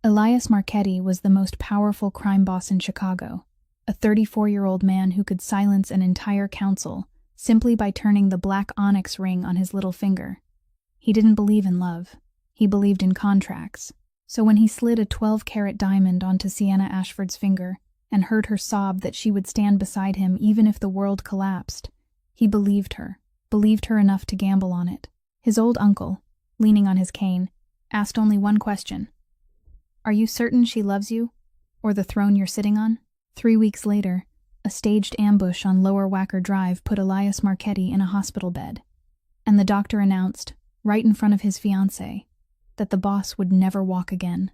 Elias Marchetti was the most powerful crime boss in Chicago, a 34-year-old man who could silence an entire council simply by turning the black onyx ring on his little finger. He didn't believe in love. He believed in contracts. So when he slid a 12-carat diamond onto Sienna Ashford's finger and heard her sob that she would stand beside him even if the world collapsed, he believed her enough to gamble on it. His old uncle, leaning on his cane, asked only one question. "Are you certain she loves you? Or the throne you're sitting on?" 3 weeks later, a staged ambush on Lower Wacker Drive put Elias Marchetti in a hospital bed, and the doctor announced, right in front of his fiancée, that the boss would never walk again.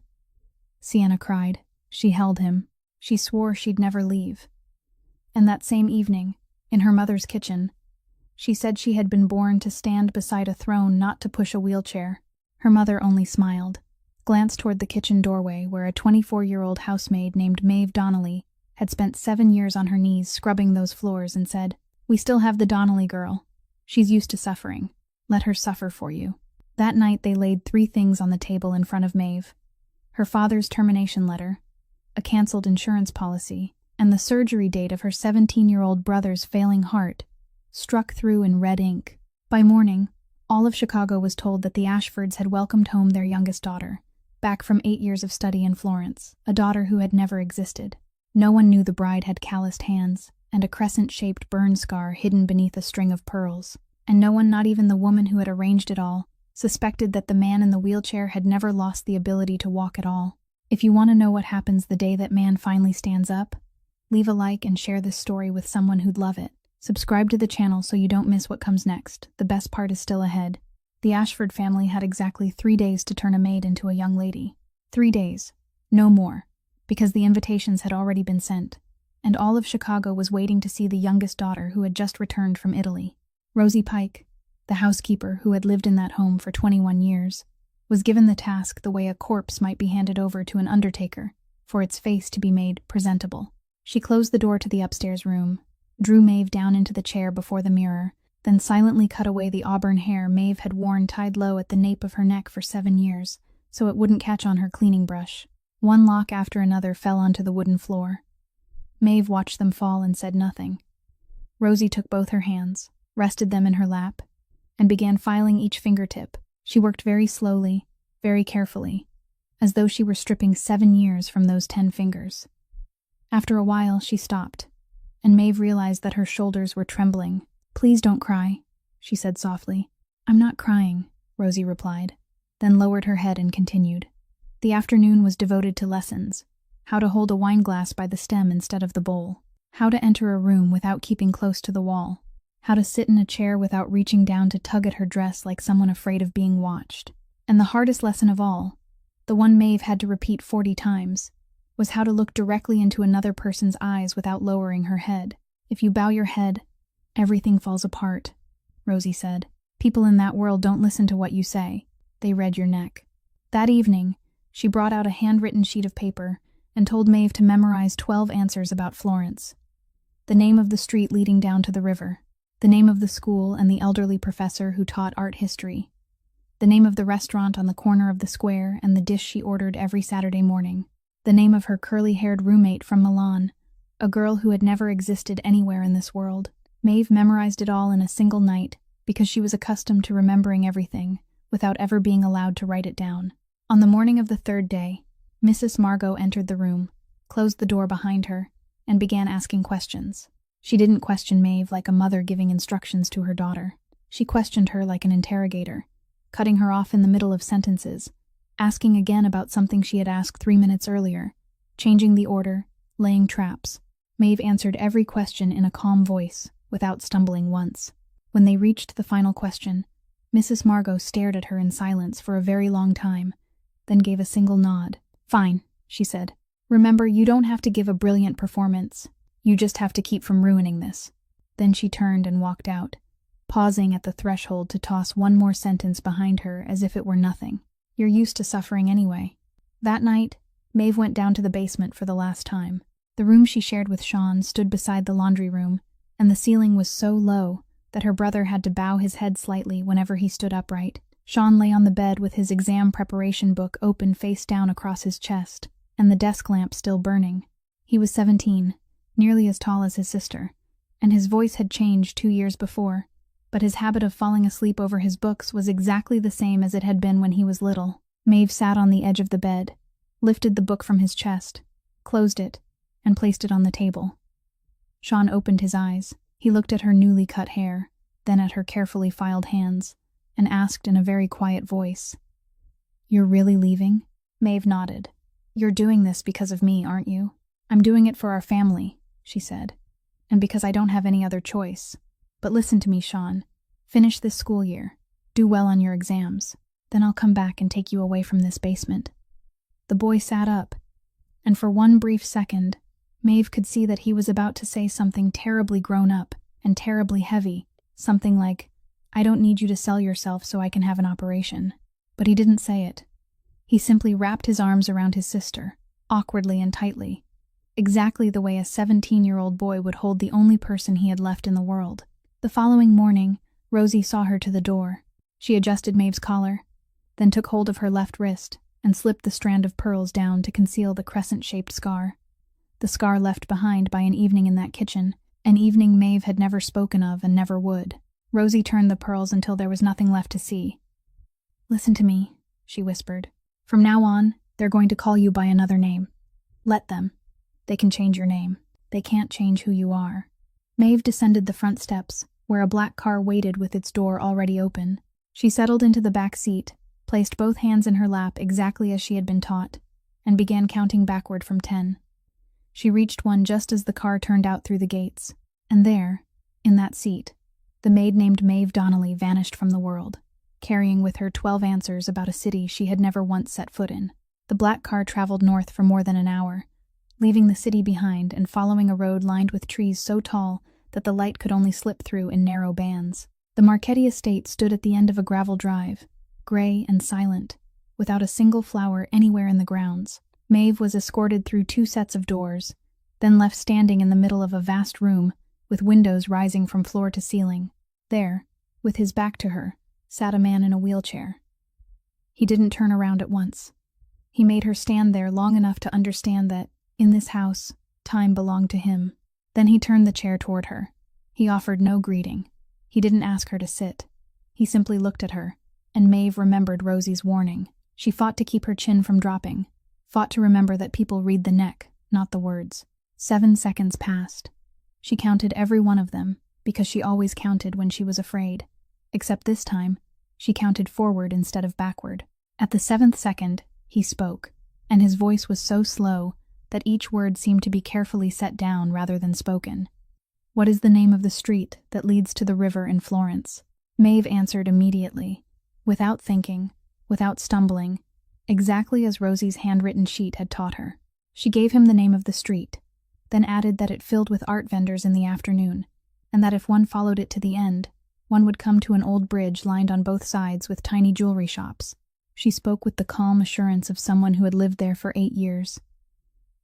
Sienna cried. She held him. She swore she'd never leave. And that same evening, in her mother's kitchen, she said she had been born to stand beside a throne, not to push a wheelchair. Her mother only smiled, glanced toward the kitchen doorway where a 24-year-old housemaid named Maeve Donnelly had spent 7 years on her knees scrubbing those floors, and said, "We still have the Donnelly girl. She's used to suffering. Let her suffer for you." That night they laid 3 things on the table in front of Maeve: her father's termination letter, a cancelled insurance policy, and the surgery date of her 17-year-old brother's failing heart, struck through in red ink. By morning, all of Chicago was told that the Ashfords had welcomed home their youngest daughter, back from 8 years of study in Florence, a daughter who had never existed. No one knew the bride had calloused hands and a crescent-shaped burn scar hidden beneath a string of pearls, and no one, not even the woman who had arranged it all, suspected that the man in the wheelchair had never lost the ability to walk at all. If you want to know what happens the day that man finally stands up, leave a like and share this story with someone who'd love it. Subscribe to the channel so you don't miss what comes next. The best part is still ahead. The Ashford family had exactly 3 days to turn a maid into a young lady. 3 days. No more. Because the invitations had already been sent, and all of Chicago was waiting to see the youngest daughter who had just returned from Italy. Rosie Pike, the housekeeper who had lived in that home for 21 years, was given the task the way a corpse might be handed over to an undertaker, for its face to be made presentable. She closed the door to the upstairs room, drew Maeve down into the chair before the mirror, then silently cut away the auburn hair Maeve had worn tied low at the nape of her neck for 7 years, so it wouldn't catch on her cleaning brush. One lock after another fell onto the wooden floor. Maeve watched them fall and said nothing. Rosie took both her hands, rested them in her lap, and began filing each fingertip. She worked very slowly, very carefully, as though she were stripping 7 years from those 10 fingers. After a while, she stopped, and Maeve realized that her shoulders were trembling. "Please don't cry," she said softly. "I'm not crying," Rosie replied, then lowered her head and continued. The afternoon was devoted to lessons: how to hold a wine glass by the stem instead of the bowl, how to enter a room without keeping close to the wall, how to sit in a chair without reaching down to tug at her dress like someone afraid of being watched. And the hardest lesson of all, the one Maeve had to repeat 40 times, was how to look directly into another person's eyes without lowering her head. "If you bow your head, everything falls apart," Rosie said. "People in that world don't listen to what you say. They read your neck." That evening, she brought out a handwritten sheet of paper and told Maeve to memorize 12 answers about Florence. The name of the street leading down to the river, the name of the school and the elderly professor who taught art history, the name of the restaurant on the corner of the square and the dish she ordered every Saturday morning, the name of her curly-haired roommate from Milan, a girl who had never existed anywhere in this world. Maeve memorized it all in a single night because she was accustomed to remembering everything without ever being allowed to write it down. On the morning of the 3rd day, Mrs. Margot entered the room, closed the door behind her, and began asking questions. She didn't question Maeve like a mother giving instructions to her daughter. She questioned her like an interrogator, cutting her off in the middle of sentences, asking again about something she had asked 3 minutes earlier, changing the order, laying traps. Maeve answered every question in a calm voice, without stumbling once. When they reached the final question, Mrs. Margot stared at her in silence for a very long time, then gave a single nod. "Fine," she said. "Remember, you don't have to give a brilliant performance. You just have to keep from ruining this." Then she turned and walked out, pausing at the threshold to toss one more sentence behind her as if it were nothing. "You're used to suffering anyway." That night, Maeve went down to the basement for the last time. The room she shared with Sean stood beside the laundry room, and the ceiling was so low that her brother had to bow his head slightly whenever he stood upright. Sean lay on the bed with his exam preparation book open face down across his chest, and the desk lamp still burning. He was 17, nearly as tall as his sister, and his voice had changed 2 years before, but his habit of falling asleep over his books was exactly the same as it had been when he was little. Maeve sat on the edge of the bed, lifted the book from his chest, closed it, and placed it on the table. Sean opened his eyes. He looked at her newly cut hair, then at her carefully filed hands, and asked in a very quiet voice, "You're really leaving?" Maeve nodded. "You're doing this because of me, aren't you?" "I'm doing it for our family," she said, "and because I don't have any other choice. But listen to me, Sean. Finish this school year. Do well on your exams. Then I'll come back and take you away from this basement." The boy sat up, and for one brief second, Maeve could see that he was about to say something terribly grown up and terribly heavy, something like, "I don't need you to sell yourself so I can have an operation." But he didn't say it. He simply wrapped his arms around his sister, awkwardly and tightly, exactly the way a 17-year-old boy would hold the only person he had left in the world. The following morning, Rosie saw her to the door. She adjusted Maeve's collar, then took hold of her left wrist and slipped the strand of pearls down to conceal the crescent-shaped scar. The scar left behind by an evening in that kitchen, an evening Maeve had never spoken of and never would. Rosie turned the pearls until there was nothing left to see. "Listen to me," she whispered. "From now on, they're going to call you by another name. Let them. They can change your name. They can't change who you are." Maeve descended the front steps, where a black car waited with its door already open. She settled into the back seat, placed both hands in her lap exactly as she had been taught, and began counting backward from 10. She reached 1 just as the car turned out through the gates, and there, in that seat, the maid named Maeve Donnelly vanished from the world, carrying with her 12 answers about a city she had never once set foot in. The black car traveled north for more than an hour, leaving the city behind and following a road lined with trees so tall that the light could only slip through in narrow bands. The Marchetti estate stood at the end of a gravel drive, gray and silent, without a single flower anywhere in the grounds. Maeve was escorted through 2 sets of doors, then left standing in the middle of a vast room with windows rising from floor to ceiling. There, with his back to her, sat a man in a wheelchair. He didn't turn around at once. He made her stand there long enough to understand that, in this house, time belonged to him. Then he turned the chair toward her. He offered no greeting. He didn't ask her to sit. He simply looked at her, and Maeve remembered Rosie's warning. She fought to keep her chin from dropping, fought to remember that people read the neck, not the words. 7 seconds passed. She counted every one of them, because she always counted when she was afraid. Except this time, she counted forward instead of backward. At the 7th second, he spoke, and his voice was so slow that each word seemed to be carefully set down rather than spoken. "What is the name of the street that leads to the river in Florence?" Maeve answered immediately, without thinking, without stumbling, exactly as Rosie's handwritten sheet had taught her. She gave him the name of the street, then added that it filled with art vendors in the afternoon, and that if one followed it to the end, one would come to an old bridge lined on both sides with tiny jewelry shops. She spoke with the calm assurance of someone who had lived there for 8 years.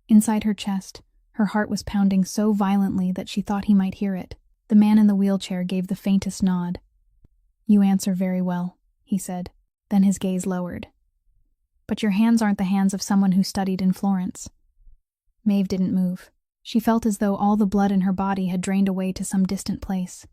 Inside her chest, her heart was pounding so violently that she thought he might hear it. The man in the wheelchair gave the faintest nod. "You answer very well," he said. Then his gaze lowered. "But your hands aren't the hands of someone who studied in Florence." Maeve didn't move. She felt as though all the blood in her body had drained away to some distant place,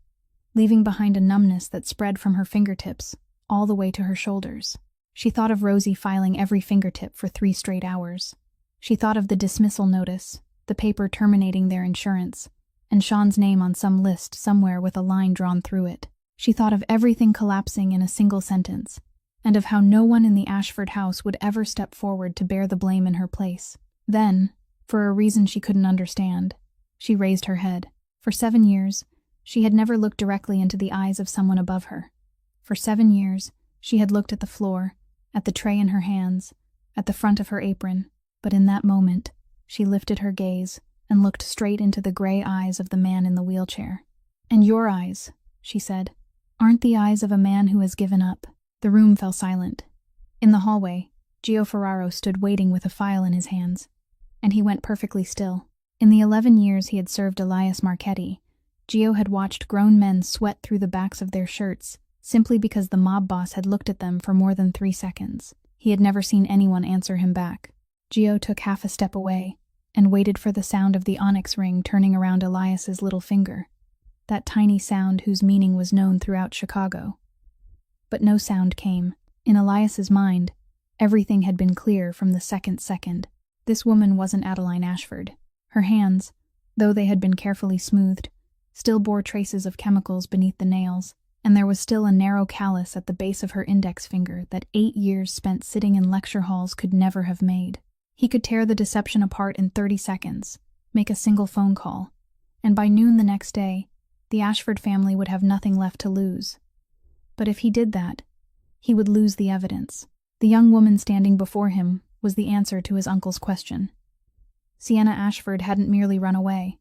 leaving behind a numbness that spread from her fingertips all the way to her shoulders. She thought of Rosie filing every fingertip for 3 straight hours. She thought of the dismissal notice, the paper terminating their insurance, and Sean's name on some list somewhere with a line drawn through it. She thought of everything collapsing in a single sentence, and of how no one in the Ashford house would ever step forward to bear the blame in her place. Then, for a reason she couldn't understand, she raised her head. For 7 years, she had never looked directly into the eyes of someone above her. For 7 years, she had looked at the floor, at the tray in her hands, at the front of her apron, but in that moment, she lifted her gaze and looked straight into the gray eyes of the man in the wheelchair. "And your eyes," she said, "aren't the eyes of a man who has given up." The room fell silent. In the hallway, Gio Ferraro stood waiting with a file in his hands, and he went perfectly still. In the 11 years he had served Elias Marchetti, Gio had watched grown men sweat through the backs of their shirts simply because the mob boss had looked at them for more than 3 seconds. He had never seen anyone answer him back. Gio took half a step away and waited for the sound of the onyx ring turning around Elias's little finger, that tiny sound whose meaning was known throughout Chicago. But no sound came. In Elias's mind, everything had been clear from the second. This woman wasn't Adeline Ashford. Her hands, though they had been carefully smoothed, still bore traces of chemicals beneath the nails, and there was still a narrow callus at the base of her index finger that 8 years spent sitting in lecture halls could never have made. He could tear the deception apart in 30 seconds, make a single phone call, and by noon the next day, the Ashford family would have nothing left to lose. But if he did that, he would lose the evidence. The young woman standing before him was the answer to his uncle's question. Sienna Ashford hadn't merely run away.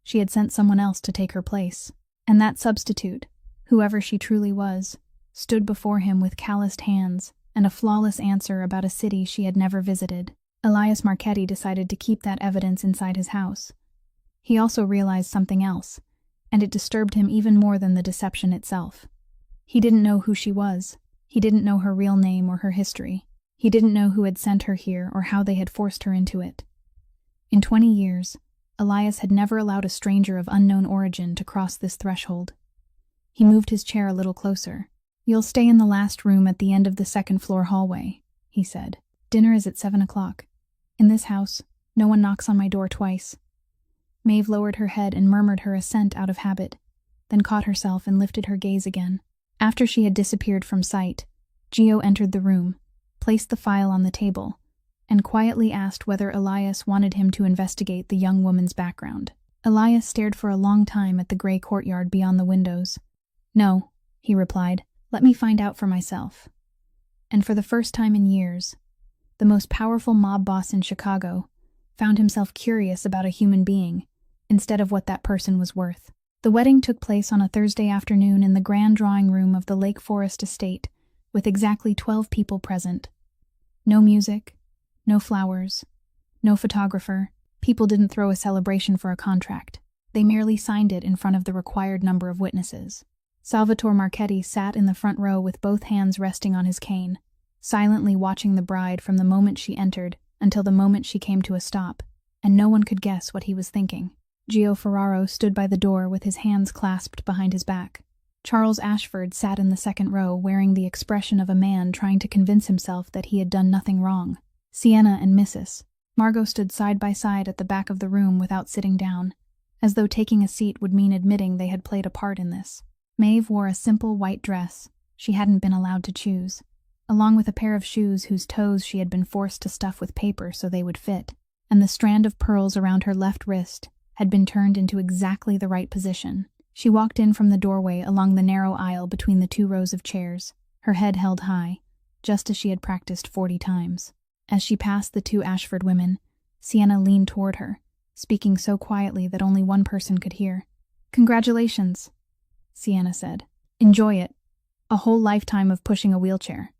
She had sent someone else to take her place, and that substitute, whoever she truly was, stood before him with calloused hands and a flawless answer about a city she had never visited. Elias Marchetti decided to keep that evidence inside his house. He also realized something else, and it disturbed him even more than the deception itself. He didn't know who she was. He didn't know her real name or her history. He didn't know who had sent her here or how they had forced her into it. In 20 years, Elias had never allowed a stranger of unknown origin to cross this threshold. He moved his chair a little closer. "You'll stay in the last room at the end of the second-floor hallway," he said. "Dinner is at 7 o'clock. In this house, no one knocks on my door twice." Maeve lowered her head and murmured her assent out of habit, then caught herself and lifted her gaze again. After she had disappeared from sight, Gio entered the room, placed the file on the table, and quietly asked whether Elias wanted him to investigate the young woman's background. Elias stared for a long time at the gray courtyard beyond the windows. "No," he replied, "let me find out for myself." And for the first time in years, the most powerful mob boss in Chicago found himself curious about a human being instead of what that person was worth. The wedding took place on a Thursday afternoon in the grand drawing room of the Lake Forest estate, with exactly 12 people present. No music, no flowers, no photographer. People didn't throw a celebration for a contract. They merely signed it in front of the required number of witnesses. Salvatore Marchetti sat in the front row with both hands resting on his cane, silently watching the bride from the moment she entered until the moment she came to a stop, and no one could guess what he was thinking. Gio Ferraro stood by the door with his hands clasped behind his back. Charles Ashford sat in the second row wearing the expression of a man trying to convince himself that he had done nothing wrong. Sienna and Mrs. Margot stood side by side at the back of the room without sitting down, as though taking a seat would mean admitting they had played a part in this. Maeve wore a simple white dress she hadn't been allowed to choose, along with a pair of shoes whose toes she had been forced to stuff with paper so they would fit, and the strand of pearls around her left wrist had been turned into exactly the right position. She walked in from the doorway along the narrow aisle between the 2 rows of chairs, her head held high, just as she had practiced 40 times. As she passed the 2 Ashford women, Sienna leaned toward her, speaking so quietly that only one person could hear. "Congratulations," Sienna said. "Enjoy it. A whole lifetime of pushing a wheelchair."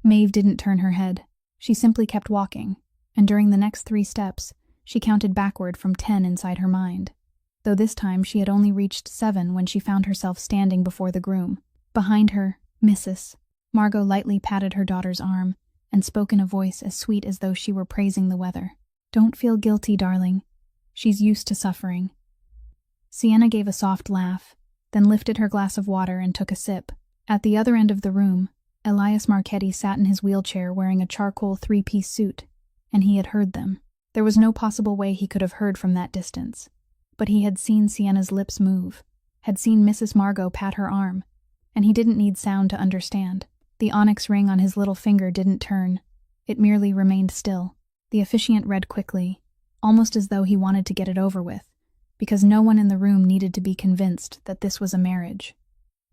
Maeve didn't turn her head. She simply kept walking, and during the next 3 steps, she counted backward from 10 inside her mind, though this time she had only reached 7 when she found herself standing before the groom. Behind her, Mrs. Margot lightly patted her daughter's arm and spoke in a voice as sweet as though she were praising the weather. "Don't feel guilty, darling. She's used to suffering." Sienna gave a soft laugh, then lifted her glass of water and took a sip. At the other end of the room, Elias Marchetti sat in his wheelchair wearing a charcoal 3-piece suit, and he had heard them. There was no possible way he could have heard from that distance, but he had seen Sienna's lips move, had seen Mrs. Margot pat her arm, and he didn't need sound to understand. The onyx ring on his little finger didn't turn. It merely remained still. The officiant read quickly, almost as though he wanted to get it over with, because no one in the room needed to be convinced that this was a marriage.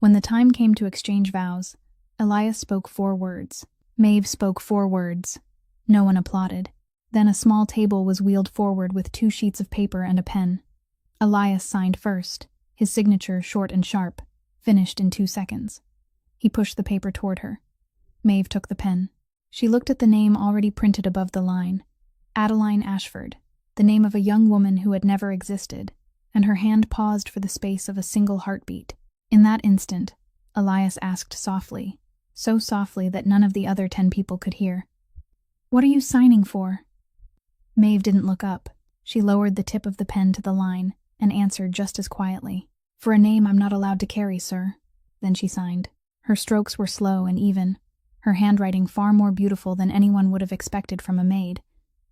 When the time came to exchange vows, Elias spoke 4 words. Maeve spoke 4 words. No one applauded. Then a small table was wheeled forward with 2 sheets of paper and a pen. Elias signed first, his signature short and sharp, finished in 2 seconds. He pushed the paper toward her. Maeve took the pen. She looked at the name already printed above the line, Adeline Ashford, the name of a young woman who had never existed, and her hand paused for the space of a single heartbeat. In that instant, Elias asked softly, so softly that none of the other 10 people could hear. "What are you signing for?" Maeve didn't look up. She lowered the tip of the pen to the line and answered just as quietly. "For a name I'm not allowed to carry, sir." Then she signed. Her strokes were slow and even, her handwriting far more beautiful than anyone would have expected from a maid,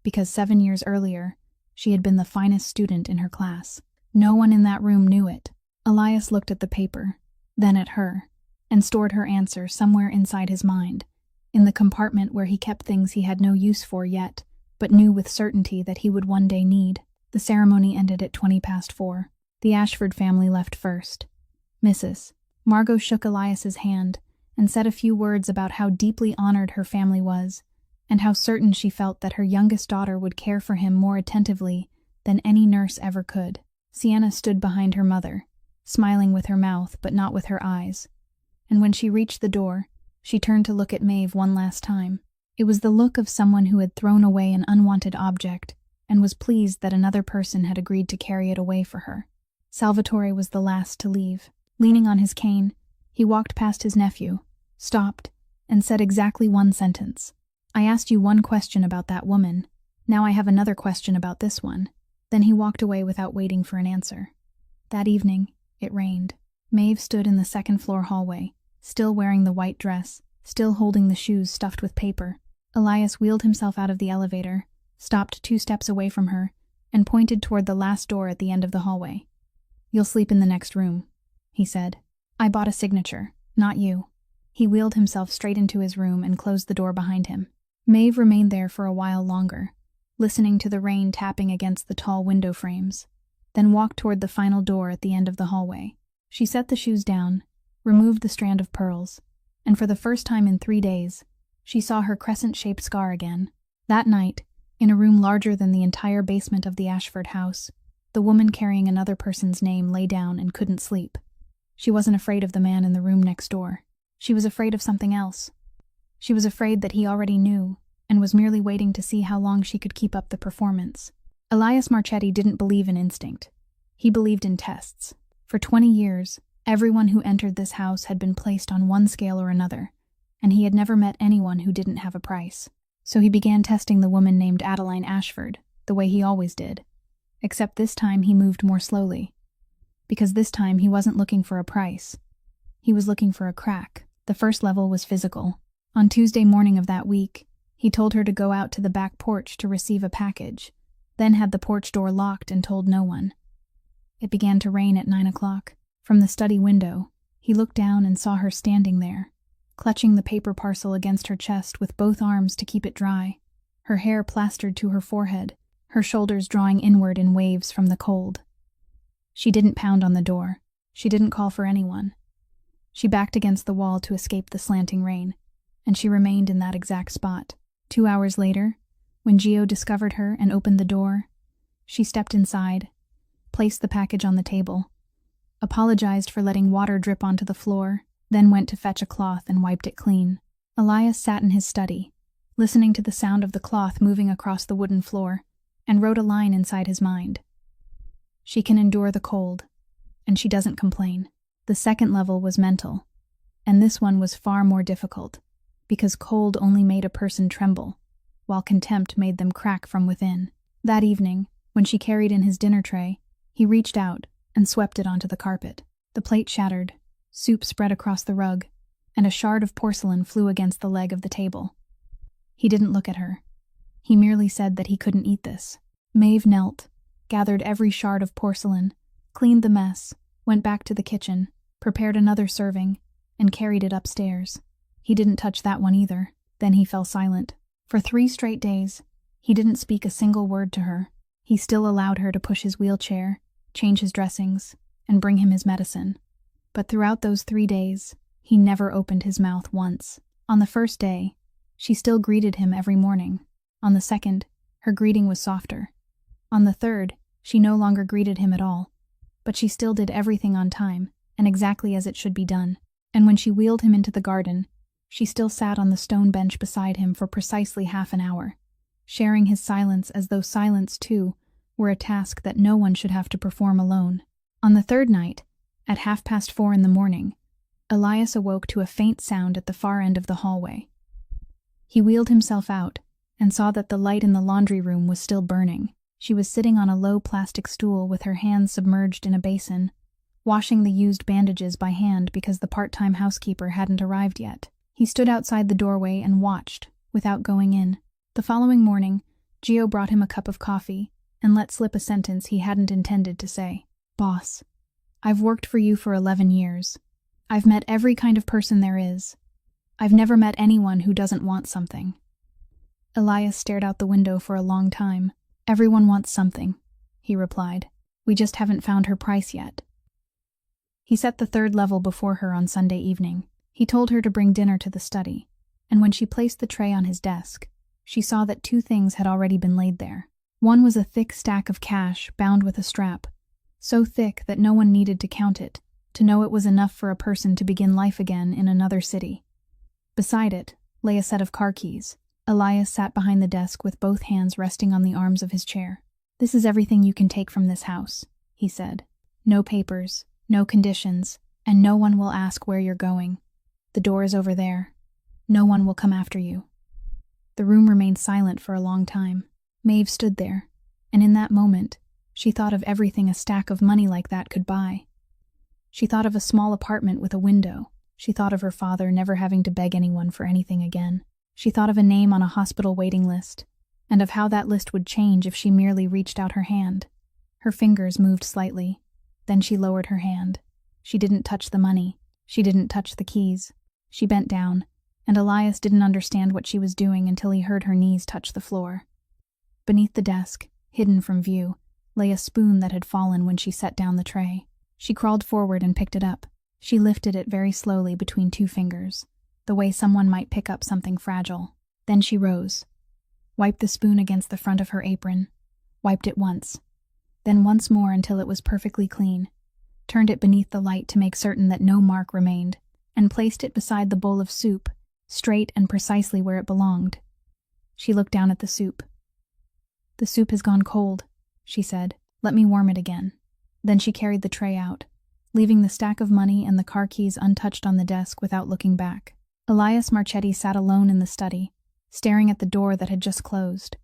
because 7 years earlier, she had been the finest student in her class. No one in that room knew it. Elias looked at the paper, then at her, and stored her answer somewhere inside his mind, in the compartment where he kept things he had no use for yet, but knew with certainty that he would one day need. The ceremony ended at 4:20. The Ashford family left first. Mrs. Margot shook Elias's hand and said a few words about how deeply honored her family was, and how certain she felt that her youngest daughter would care for him more attentively than any nurse ever could. Sienna stood behind her mother, smiling with her mouth but not with her eyes, and when she reached the door, she turned to look at Maeve one last time. It was the look of someone who had thrown away an unwanted object and was pleased that another person had agreed to carry it away for her. Salvatore was the last to leave. Leaning on his cane, he walked past his nephew, stopped, and said exactly one sentence. "I asked you one question about that woman. Now I have another question about this one." Then he walked away without waiting for an answer. That evening, it rained. Maeve stood in the second-floor hallway, still wearing the white dress, still holding the shoes stuffed with paper. Elias wheeled himself out of the elevator, stopped 2 steps away from her, and pointed toward the last door at the end of the hallway. "You'll sleep in the next room," he said. "I bought a signature, not you." He wheeled himself straight into his room and closed the door behind him. Maeve remained there for a while longer, listening to the rain tapping against the tall window frames, then walked toward the final door at the end of the hallway. She set the shoes down, removed the strand of pearls, and for the first time in 3 days, she saw her crescent-shaped scar again. That night, in a room larger than the entire basement of the Ashford house, the woman carrying another person's name lay down and couldn't sleep. She wasn't afraid of the man in the room next door. She was afraid of something else. She was afraid that he already knew, and was merely waiting to see how long she could keep up the performance. Elias Marchetti didn't believe in instinct. He believed in tests. For 20 years, everyone who entered this house had been placed on one scale or another, and he had never met anyone who didn't have a price. So he began testing the woman named Adeline Ashford, the way he always did. Except this time he moved more slowly. Because this time he wasn't looking for a price. He was looking for a crack. The first level was physical. On Tuesday morning of that week, he told her to go out to the back porch to receive a package, then had the porch door locked and told no one. It began to rain at 9 o'clock. From the study window, he looked down and saw her standing there, clutching the paper parcel against her chest with both arms to keep it dry, her hair plastered to her forehead, her shoulders drawing inward in waves from the cold. She didn't pound on the door. She didn't call for anyone. She backed against the wall to escape the slanting rain, and she remained in that exact spot. 2 hours later, when Gio discovered her and opened the door, she stepped inside, placed the package on the table, apologized for letting water drip onto the floor, then went to fetch a cloth and wiped it clean. Elias sat in his study, listening to the sound of the cloth moving across the wooden floor, and wrote a line inside his mind. She can endure the cold, and she doesn't complain. The second level was mental, and this one was far more difficult, because cold only made a person tremble, while contempt made them crack from within. That evening, when she carried in his dinner tray, he reached out and swept it onto the carpet. The plate shattered, soup spread across the rug, and a shard of porcelain flew against the leg of the table. He didn't look at her. He merely said that he couldn't eat this. Maeve knelt, gathered every shard of porcelain, cleaned the mess, went back to the kitchen, prepared another serving, and carried it upstairs. He didn't touch that one either. Then he fell silent. For 3 straight days, he didn't speak a single word to her. He still allowed her to push his wheelchair, change his dressings, and bring him his medicine. But throughout those 3 days, he never opened his mouth once. On the first day, she still greeted him every morning. On the second, her greeting was softer. On the third, she no longer greeted him at all. But she still did everything on time, and exactly as it should be done. And when she wheeled him into the garden, she still sat on the stone bench beside him for precisely half an hour, sharing his silence as though silence, too, were a task that no one should have to perform alone. On the third night, at 4:30 in the morning, Elias awoke to a faint sound at the far end of the hallway. He wheeled himself out and saw that the light in the laundry room was still burning. She was sitting on a low plastic stool with her hands submerged in a basin, washing the used bandages by hand because the part-time housekeeper hadn't arrived yet. He stood outside the doorway and watched, without going in. The following morning, Gio brought him a cup of coffee and let slip a sentence he hadn't intended to say. "Boss, I've worked for you for 11 years. I've met every kind of person there is. I've never met anyone who doesn't want something." Elias stared out the window for a long time. "Everyone wants something," he replied. "We just haven't found her price yet." He set the third level before her on Sunday evening. He told her to bring dinner to the study, and when she placed the tray on his desk, she saw that 2 things had already been laid there. One was a thick stack of cash bound with a strap, so thick that no one needed to count it, to know it was enough for a person to begin life again in another city. Beside it lay a set of car keys. Elias sat behind the desk with both hands resting on the arms of his chair. "This is everything you can take from this house," he said. "No papers, no conditions, and no one will ask where you're going. The door is over there. No one will come after you." The room remained silent for a long time. Maeve stood there, and in that moment, she thought of everything a stack of money like that could buy. She thought of a small apartment with a window. She thought of her father never having to beg anyone for anything again. She thought of a name on a hospital waiting list, and of how that list would change if she merely reached out her hand. Her fingers moved slightly. Then she lowered her hand. She didn't touch the money. She didn't touch the keys. She bent down, and Elias didn't understand what she was doing until he heard her knees touch the floor. Beneath the desk, hidden from view, lay a spoon that had fallen when she set down the tray. She crawled forward and picked it up. She lifted it very slowly between 2 fingers, the way someone might pick up something fragile. Then she rose, wiped the spoon against the front of her apron, wiped it once, then once more until it was perfectly clean, turned it beneath the light to make certain that no mark remained, and placed it beside the bowl of soup, straight and precisely where it belonged. She looked down at the soup. "The soup has gone cold," she said. "Let me warm it again." Then she carried the tray out, leaving the stack of money and the car keys untouched on the desk without looking back. Elias Marchetti sat alone in the study, staring at the door that had just closed.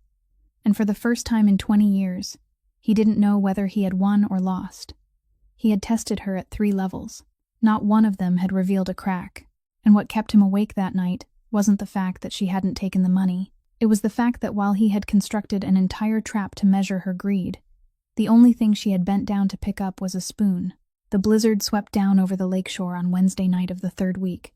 And for the first time in 20 years, he didn't know whether he had won or lost. He had tested her at 3 levels. Not one of them had revealed a crack, and what kept him awake that night wasn't the fact that she hadn't taken the money. It was the fact that while he had constructed an entire trap to measure her greed, the only thing she had bent down to pick up was a spoon. The blizzard swept down over the lakeshore on Wednesday night of the 3rd week,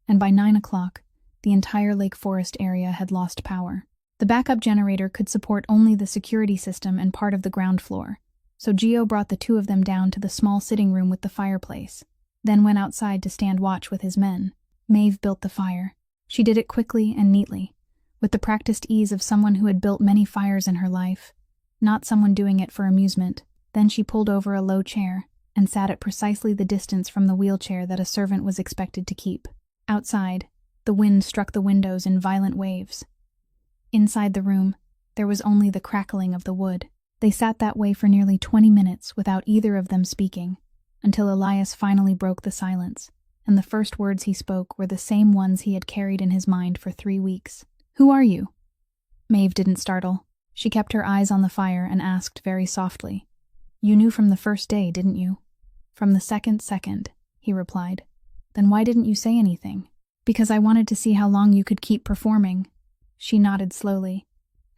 and by 9 o'clock, the entire Lake Forest area had lost power. The backup generator could support only the security system and part of the ground floor, so Gio brought the 2 of them down to the small sitting room with the fireplace, then went outside to stand watch with his men. Maeve built the fire. She did it quickly and neatly, with the practiced ease of someone who had built many fires in her life, not someone doing it for amusement. Then she pulled over a low chair and sat at precisely the distance from the wheelchair that a servant was expected to keep. Outside, the wind struck the windows in violent waves. Inside the room, there was only the crackling of the wood. They sat that way for nearly 20 minutes without either of them speaking, until Elias finally broke the silence, and the first words he spoke were the same ones he had carried in his mind for 3 weeks. "Who are you?" Maeve didn't startle. She kept her eyes on the fire and asked very softly, "You knew from the first day, didn't you?" "From the second," he replied. "Then why didn't you say anything?" "Because I wanted to see how long you could keep performing." She nodded slowly,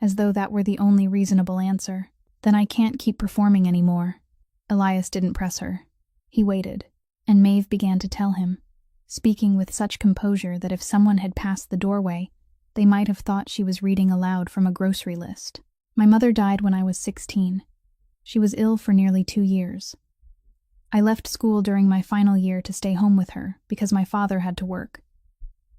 as though that were the only reasonable answer. "Then I can't keep performing anymore." Elias didn't press her. He waited, and Maeve began to tell him, speaking with such composure that if someone had passed the doorway, they might have thought she was reading aloud from a grocery list. "My mother died when I was 16. She was ill for nearly 2 years. I left school during my final year to stay home with her because my father had to work.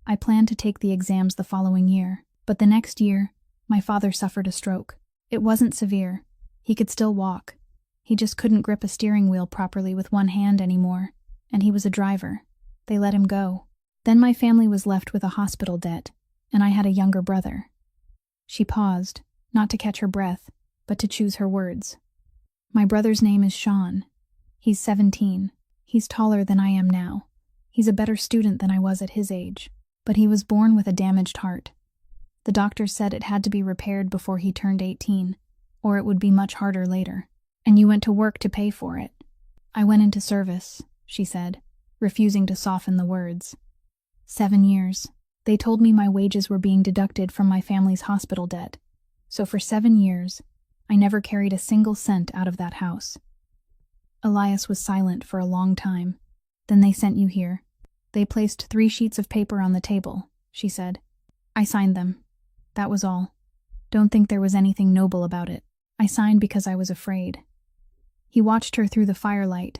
I planned to take the exams the following year, but the next year, my father suffered a stroke. It wasn't severe. He could still walk. He just couldn't grip a steering wheel properly with one hand anymore, and he was a driver. They let him go. Then my family was left with a hospital debt, and I had a younger brother." She paused, not to catch her breath, but to choose her words. "My brother's name is Sean. He's 17. He's taller than I am now. He's a better student than I was at his age, but he was born with a damaged heart. The doctor said it had to be repaired before he turned 18, or it would be much harder later. And you went to work to pay for it. I went into service, she said, refusing to soften the words. 7 years. They told me my wages were being deducted from my family's hospital debt. So for 7 years, I never carried a single cent out of that house. Elias was silent for a long time. Then they sent you here. They placed 3 sheets of paper on the table, she said. I signed them. That was all. Don't think there was anything noble about it. I signed because I was afraid. He watched her through the firelight,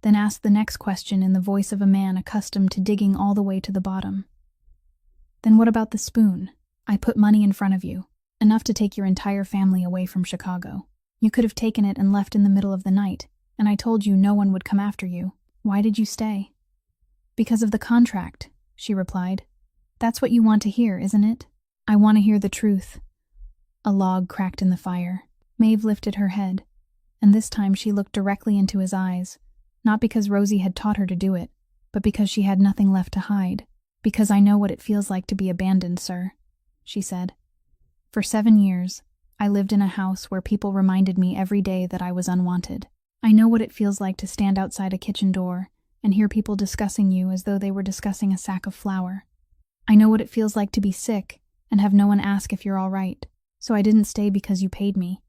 then asked the next question in the voice of a man accustomed to digging all the way to the bottom. Then what about the spoon? I put money in front of you, enough to take your entire family away from Chicago. You could have taken it and left in the middle of the night, and I told you no one would come after you. Why did you stay? Because of the contract, she replied. That's what you want to hear, isn't it? I want to hear the truth. A log cracked in the fire. Maeve lifted her head, and this time she looked directly into his eyes, not because Rosie had taught her to do it, but because she had nothing left to hide. Because I know what it feels like to be abandoned, sir, she said. For 7 years, I lived in a house where people reminded me every day that I was unwanted. I know what it feels like to stand outside a kitchen door and hear people discussing you as though they were discussing a sack of flour. I know what it feels like to be sick and have no one ask if you're all right, so I didn't stay because you paid me.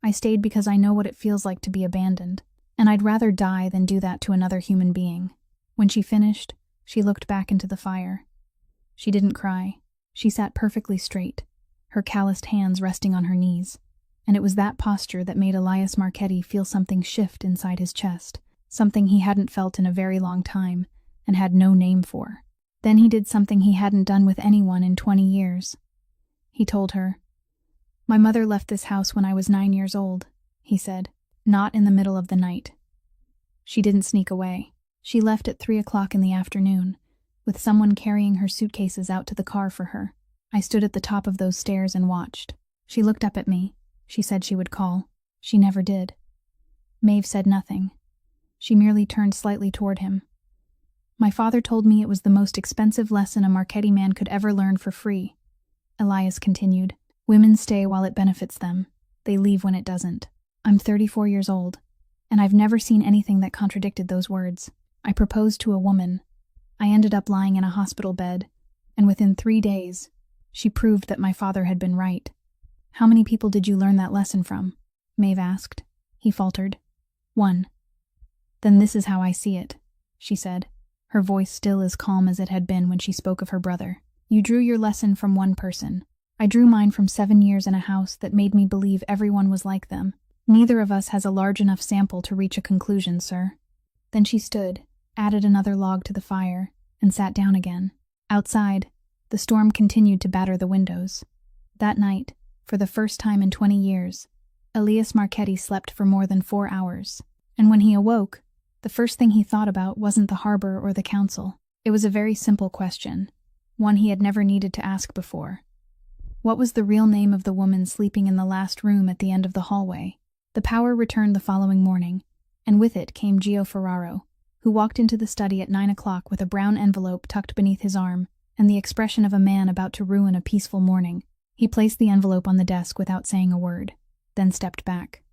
I stayed because I know what it feels like to be abandoned, and I'd rather die than do that to another human being. When she finished, she looked back into the fire. She didn't cry. She sat perfectly straight, her calloused hands resting on her knees, and it was that posture that made Elias Marchetti feel something shift inside his chest, something he hadn't felt in a very long time and had no name for. Then he did something he hadn't done with anyone in 20 years. He told her, "My mother left this house when I was 9 years old," he said, "not in the middle of the night. She didn't sneak away. She left at 3 o'clock in the afternoon, with someone carrying her suitcases out to the car for her. I stood at the top of those stairs and watched. She looked up at me. She said she would call. She never did." Maeve said nothing. She merely turned slightly toward him. "My father told me it was the most expensive lesson a Marchetti man could ever learn for free," Elias continued. "Women stay while it benefits them. They leave when it doesn't. I'm 34 years old, and I've never seen anything that contradicted those words. I proposed to a woman. I ended up lying in a hospital bed, and within 3 days, she proved that my father had been right." "How many people did you learn that lesson from?" Maeve asked. He faltered. "1. "Then this is how I see it," she said, her voice still as calm as it had been when she spoke of her brother. "You drew your lesson from one person. I drew mine from 7 years in a house that made me believe everyone was like them. Neither of us has a large enough sample to reach a conclusion, sir." Then she stood, added another log to the fire, and sat down again. Outside, the storm continued to batter the windows. That night, for the first time in 20 years, Elias Marchetti slept for more than 4 hours. And when he awoke, the first thing he thought about wasn't the harbor or the council. It was a very simple question, one he had never needed to ask before. What was the real name of the woman sleeping in the last room at the end of the hallway? The power returned the following morning, and with it came Gio Ferraro, who walked into the study at 9 o'clock with a brown envelope tucked beneath his arm and the expression of a man about to ruin a peaceful morning. He placed the envelope on the desk without saying a word, then stepped back.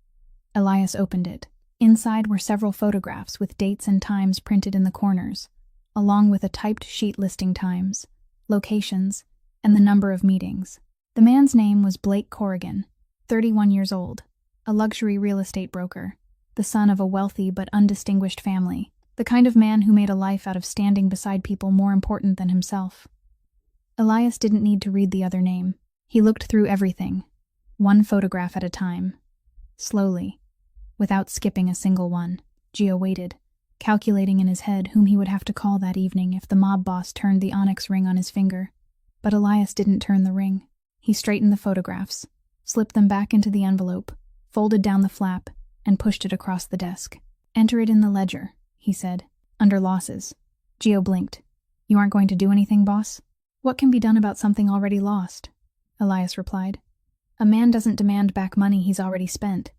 Elias opened it. Inside were several photographs with dates and times printed in the corners, along with a typed sheet listing times, locations, and the number of meetings. The man's name was Blake Corrigan, 31 years old, a luxury real estate broker, the son of a wealthy but undistinguished family, the kind of man who made a life out of standing beside people more important than himself. Elias didn't need to read the other name. He looked through everything, one photograph at a time, slowly, without skipping a single one. Gio waited, calculating in his head whom he would have to call that evening if the mob boss turned the onyx ring on his finger. But Elias didn't turn the ring. He straightened the photographs, slipped them back into the envelope, folded down the flap, and pushed it across the desk. "Enter it in the ledger," he said, "under losses." Gio blinked. "You aren't going to do anything, boss?" "What can be done about something already lost?" Elias replied. "A man doesn't demand back money he's already spent.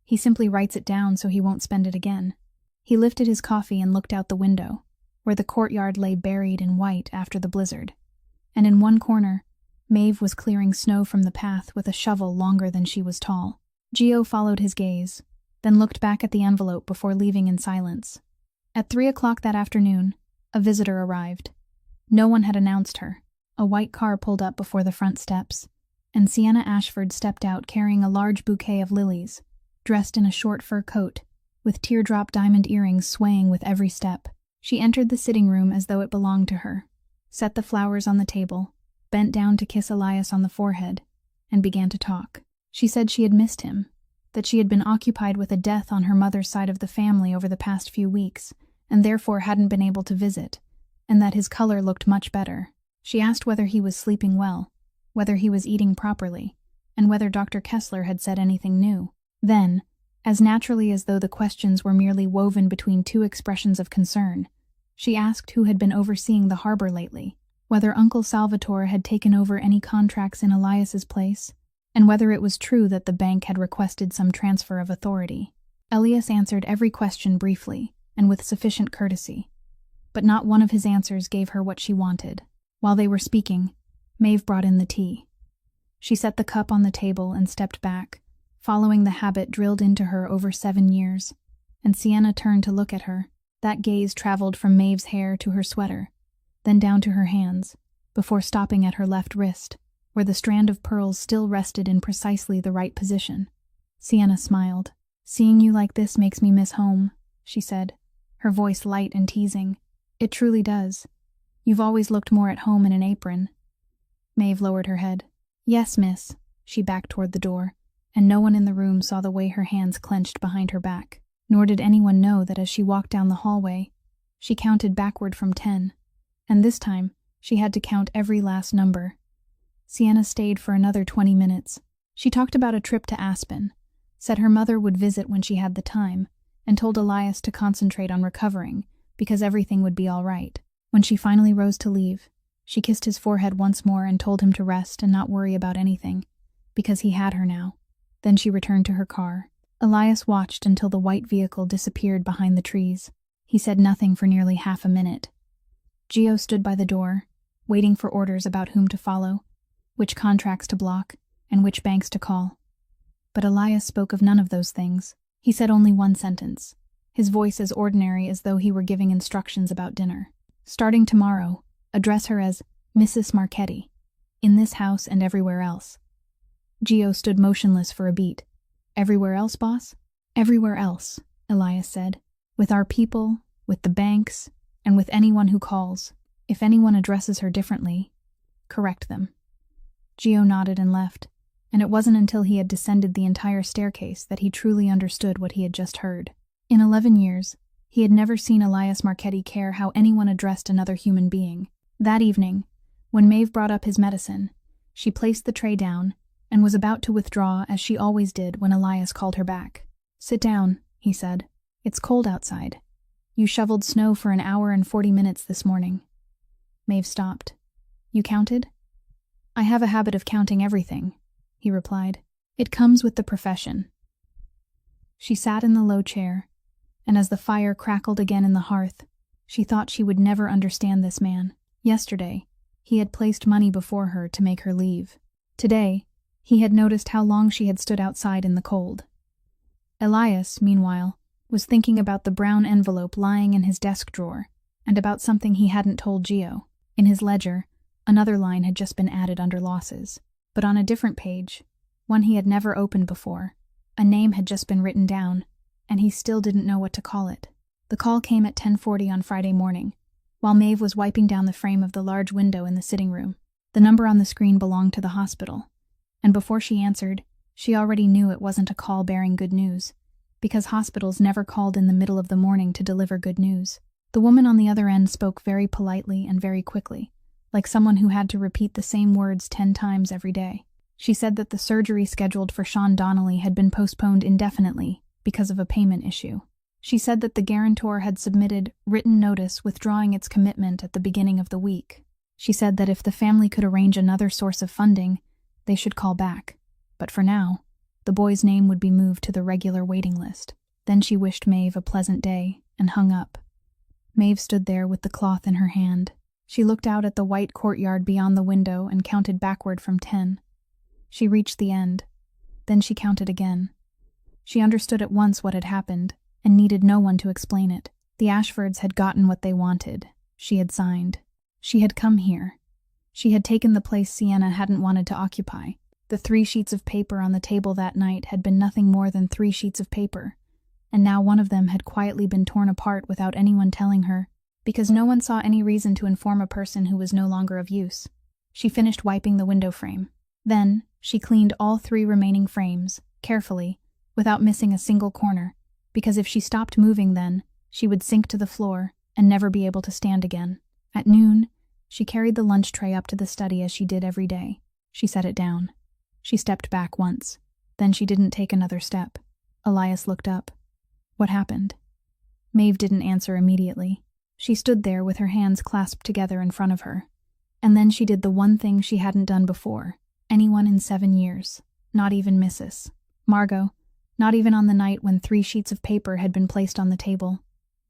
He simply writes it down so he won't spend it again." He lifted his coffee and looked out the window. where the courtyard lay buried in white after the blizzard. And in one corner, Maeve was clearing snow from the path with a shovel longer than she was tall. Gio followed his gaze, then looked back at the envelope before leaving in silence. At 3 o'clock that afternoon, a visitor arrived. No one had announced her. A white car pulled up before the front steps, and Sienna Ashford stepped out carrying a large bouquet of lilies, dressed in a short fur coat, with teardrop diamond earrings swaying with every step. She entered the sitting room as though it belonged to her, set the flowers on the table, bent down to kiss Elias on the forehead, and began to talk. She said she had missed him, that she had been occupied with a death on her mother's side of the family over the past few weeks, and therefore hadn't been able to visit, and that his color looked much better. She asked whether he was sleeping well, whether he was eating properly, and whether Dr. Kessler had said anything new. Then, as naturally as though the questions were merely woven between two expressions of concern, she asked who had been overseeing the harbor lately, whether Uncle Salvatore had taken over any contracts in Elias's place, and whether it was true that the bank had requested some transfer of authority. Elias answered every question briefly and with sufficient courtesy, but not one of his answers gave her what she wanted. While they were speaking, Maeve brought in the tea. She set the cup on the table and stepped back, following the habit drilled into her over 7 years, and Sienna turned to look at her. That gaze traveled from Maeve's hair to her sweater, then down to her hands, before stopping at her left wrist, where the strand of pearls still rested in precisely the right position. Sienna smiled. "Seeing you like this makes me miss home," she said, her voice light and teasing. "It truly does. You've always looked more at home in an apron." Maeve lowered her head. "Yes, miss." She backed toward the door, and no one in the room saw the way her hands clenched behind her back, nor did anyone know that as she walked down the hallway, she counted backward from 10, and this time she had to count every last number. Sienna stayed for another 20 minutes. She talked about a trip to Aspen, said her mother would visit when she had the time, and told Elias to concentrate on recovering, because everything would be all right. When she finally rose to leave, she kissed his forehead once more and told him to rest and not worry about anything, because he had her now. Then she returned to her car. Elias watched until the white vehicle disappeared behind the trees. He said nothing for nearly half a minute. Gio stood by the door, waiting for orders about whom to follow, which contracts to block, and which banks to call. But Elias spoke of none of those things. He said only one sentence, his voice as ordinary as though he were giving instructions about dinner. "Starting tomorrow, address her as Mrs. Marchetti, in this house and everywhere else." Gio stood motionless for a beat. "Everywhere else, boss?" "Everywhere else," Elias said. "With our people, with the banks, and with anyone who calls. If anyone addresses her differently, correct them." Gio nodded and left, and it wasn't until he had descended the entire staircase that he truly understood what he had just heard. In 11 years, he had never seen Elias Marchetti care how anyone addressed another human being. That evening, when Maeve brought up his medicine, she placed the tray down and was about to withdraw as she always did when Elias called her back. "Sit down," he said. "It's cold outside. You shoveled snow for an hour and 40 minutes this morning." Maeve stopped. "You counted?" "I have a habit of counting everything," he replied. "It comes with the profession." She sat in the low chair, and as the fire crackled again in the hearth, she thought she would never understand this man. Yesterday, he had placed money before her to make her leave. Today, he had noticed how long she had stood outside in the cold. Elias, meanwhile, was thinking about the brown envelope lying in his desk drawer, and about something he hadn't told Gio. In his ledger, another line had just been added under losses, but on a different page, one he had never opened before, a name had just been written down, and he still didn't know what to call it. The call came at 10:40 on Friday morning, while Maeve was wiping down the frame of the large window in the sitting room. The number on the screen belonged to the hospital, and before she answered, she already knew it wasn't a call bearing good news, because hospitals never called in the middle of the morning to deliver good news. The woman on the other end spoke very politely and very quickly, like someone who had to repeat the same words 10 times every day. She said that the surgery scheduled for Sean Donnelly had been postponed indefinitely because of a payment issue. She said that the guarantor had submitted written notice withdrawing its commitment at the beginning of the week. She said that if the family could arrange another source of funding, they should call back. But for now, the boy's name would be moved to the regular waiting list. Then she wished Maeve a pleasant day and hung up. Maeve stood there with the cloth in her hand. She looked out at the white courtyard beyond the window and counted backward from 10. She reached the end. Then she counted again. She understood at once what had happened, and needed no one to explain it. The Ashfords had gotten what they wanted. She had signed. She had come here. She had taken the place Sienna hadn't wanted to occupy. The 3 sheets of paper on the table that night had been nothing more than 3 sheets of paper, and now one of them had quietly been torn apart without anyone telling her, because no one saw any reason to inform a person who was no longer of use. She finished wiping the window frame. Then, she cleaned all 3 remaining frames, carefully, without missing a single corner, because if she stopped moving then, she would sink to the floor and never be able to stand again. At noon, she carried the lunch tray up to the study as she did every day. She set it down. She stepped back once. Then she didn't take another step. Elias looked up. What happened? Maeve didn't answer immediately. She stood there with her hands clasped together in front of her. And then she did the one thing she hadn't done before. Anyone in 7 years. Not even Mrs. Margot. Not even on the night when 3 sheets of paper had been placed on the table.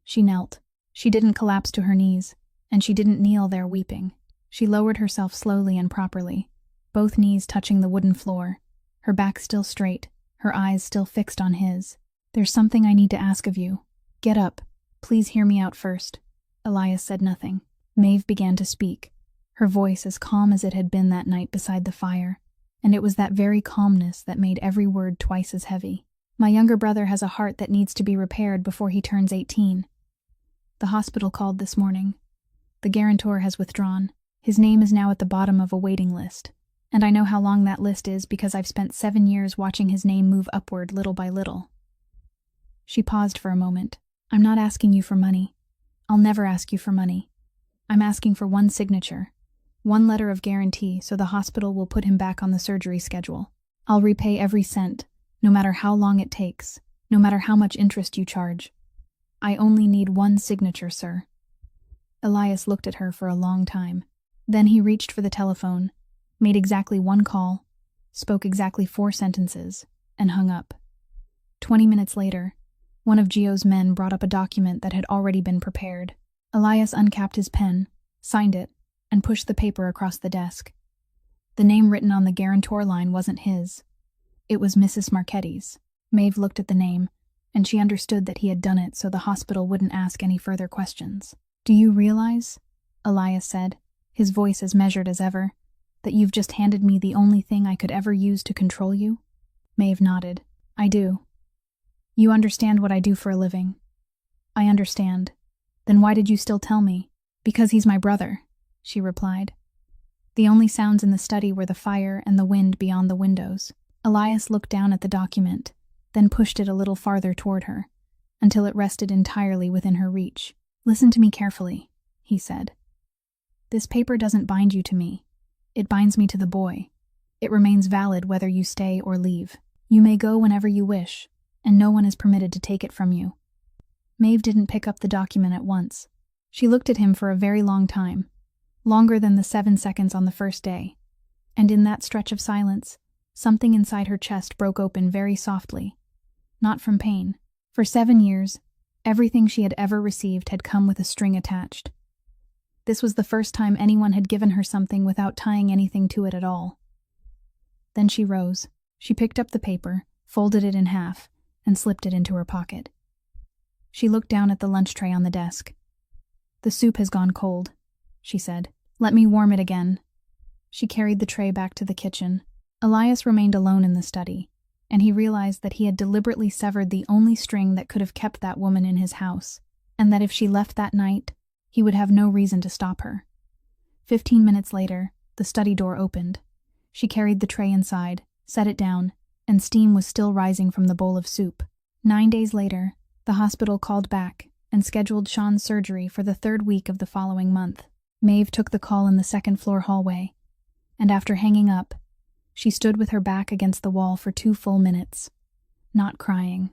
She knelt. She didn't collapse to her knees, and she didn't kneel there weeping. She lowered herself slowly and properly, both knees touching the wooden floor, her back still straight, her eyes still fixed on his. There's something I need to ask of you. Get up. Please hear me out first. Elias said nothing. Maeve began to speak, her voice as calm as it had been that night beside the fire, and it was that very calmness that made every word twice as heavy. My younger brother has a heart that needs to be repaired before he turns 18. The hospital called this morning. The guarantor has withdrawn. His name is now at the bottom of a waiting list, and I know how long that list is because I've spent 7 years watching his name move upward little by little. She paused for a moment. I'm not asking you for money. I'll never ask you for money. I'm asking for one signature, one letter of guarantee so the hospital will put him back on the surgery schedule. I'll repay every cent, no matter how long it takes, no matter how much interest you charge. I only need one signature, sir. Elias looked at her for a long time. Then he reached for the telephone, made exactly 1 call, spoke exactly 4 sentences, and hung up. 20 minutes later, one of Gio's men brought up a document that had already been prepared. Elias uncapped his pen, signed it, and pushed the paper across the desk. The name written on the guarantor line wasn't his. It was Mrs. Marchetti's. Maeve looked at the name, and she understood that he had done it so the hospital wouldn't ask any further questions. Do you realize, Elias said, his voice as measured as ever, that you've just handed me the only thing I could ever use to control you? Maeve nodded. I do. You understand what I do for a living. I understand. Then why did you still tell me? Because he's my brother, she replied. The only sounds in the study were the fire and the wind beyond the windows. Elias looked down at the document, then pushed it a little farther toward her, until it rested entirely within her reach. Listen to me carefully, he said. This paper doesn't bind you to me. It binds me to the boy. It remains valid whether you stay or leave. You may go whenever you wish, and no one is permitted to take it from you. Maeve didn't pick up the document at once. She looked at him for a very long time, longer than the 7 seconds on the first day, and in that stretch of silence, something inside her chest broke open very softly. Not from pain. For 7 years, everything she had ever received had come with a string attached. This was the first time anyone had given her something without tying anything to it at all. Then she rose. She picked up the paper, folded it in half, and slipped it into her pocket. She looked down at the lunch tray on the desk. The soup has gone cold, she said. Let me warm it again. She carried the tray back to the kitchen. Elias remained alone in the study, and he realized that he had deliberately severed the only string that could have kept that woman in his house, and that if she left that night, he would have no reason to stop her. 15 minutes later, the study door opened. She carried the tray inside, set it down, and steam was still rising from the bowl of soup. 9 days later, the hospital called back and scheduled Sean's surgery for the 3rd week of the following month. Maeve took the call in the 2nd floor hallway, and after hanging up, she stood with her back against the wall for 2 full minutes, not crying,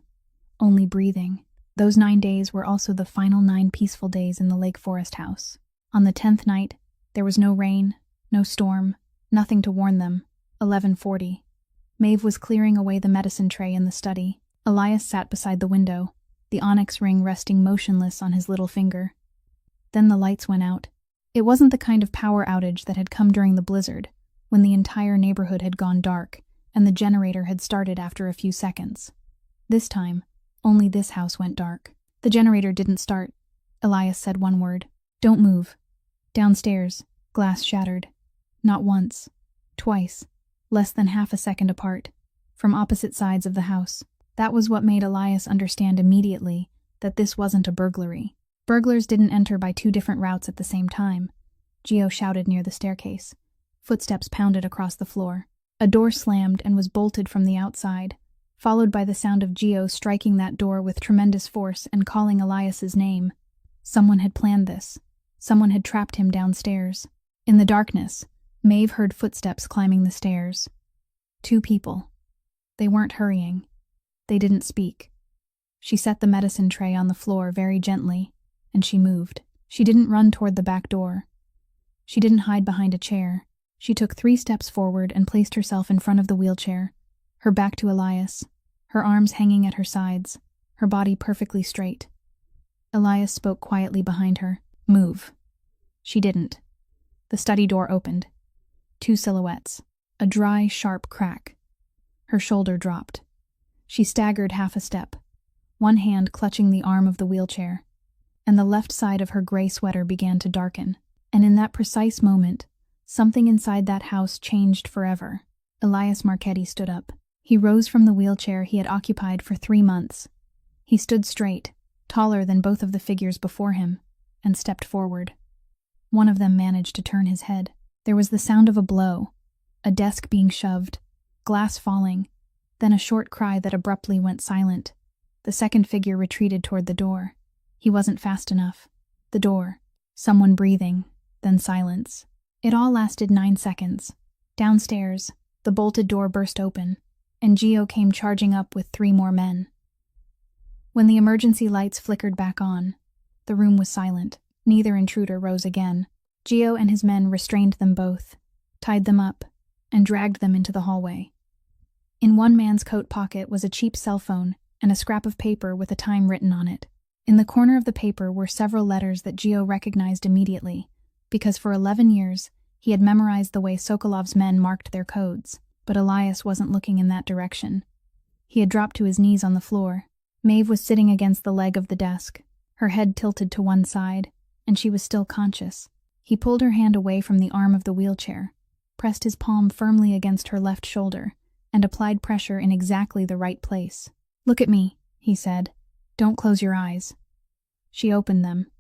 only breathing. Those 9 days were also the final 9 peaceful days in the Lake Forest house. On the 10th night, there was no rain, no storm, nothing to warn them. 11:40. Maeve was clearing away the medicine tray in the study. Elias sat beside the window, the onyx ring resting motionless on his little finger. Then the lights went out. It wasn't the kind of power outage that had come during the blizzard, when the entire neighborhood had gone dark and the generator had started after a few seconds. This time, only this house went dark. The generator didn't start. Elias said one word. "Don't move." Downstairs, glass shattered. Not once. Twice. Less than half a second apart. From opposite sides of the house. That was what made Elias understand immediately that this wasn't a burglary. Burglars didn't enter by two different routes at the same time. Gio shouted near the staircase. Footsteps pounded across the floor. A door slammed and was bolted from the outside, followed by the sound of Gio striking that door with tremendous force and calling Elias's name. Someone had planned this. Someone had trapped him downstairs. In the darkness, Maeve heard footsteps climbing the stairs. Two people. They weren't hurrying. They didn't speak. She set the medicine tray on the floor very gently, and she moved. She didn't run toward the back door. She didn't hide behind a chair. She took 3 steps forward and placed herself in front of the wheelchair, her back to Elias, her arms hanging at her sides, her body perfectly straight. Elias spoke quietly behind her. "Move." She didn't. The study door opened. 2 silhouettes. A dry, sharp crack. Her shoulder dropped. She staggered half a step, one hand clutching the arm of the wheelchair, and the left side of her gray sweater began to darken. And in that precise moment, something inside that house changed forever. Elias Marchetti stood up. He rose from the wheelchair he had occupied for 3 months. He stood straight, taller than both of the figures before him, and stepped forward. One of them managed to turn his head. There was the sound of a blow, a desk being shoved, glass falling, then a short cry that abruptly went silent. The second figure retreated toward the door. He wasn't fast enough. The door. Someone breathing, then silence. It all lasted 9 seconds. Downstairs, the bolted door burst open, and Gio came charging up with 3 more men. When the emergency lights flickered back on, the room was silent. Neither intruder rose again. Gio and his men restrained them both, tied them up, and dragged them into the hallway. In one man's coat pocket was a cheap cell phone and a scrap of paper with a time written on it. In the corner of the paper were several letters that Gio recognized immediately, because for 11 years he had memorized the way Sokolov's men marked their codes. But Elias wasn't looking in that direction. He had dropped to his knees on the floor. Maeve was sitting against the leg of the desk, her head tilted to one side, and she was still conscious. He pulled her hand away from the arm of the wheelchair, pressed his palm firmly against her left shoulder, and applied pressure in exactly the right place. "Look at me," he said. "Don't close your eyes." She opened them,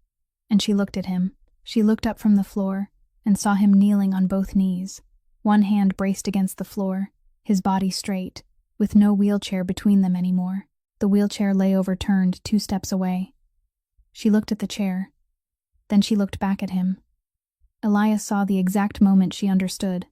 and she looked at him. She looked up from the floor and saw him kneeling on both knees, one hand braced against the floor, his body straight, with no wheelchair between them anymore. The wheelchair lay overturned 2 steps away. She looked at the chair. Then she looked back at him. Elias saw the exact moment she understood.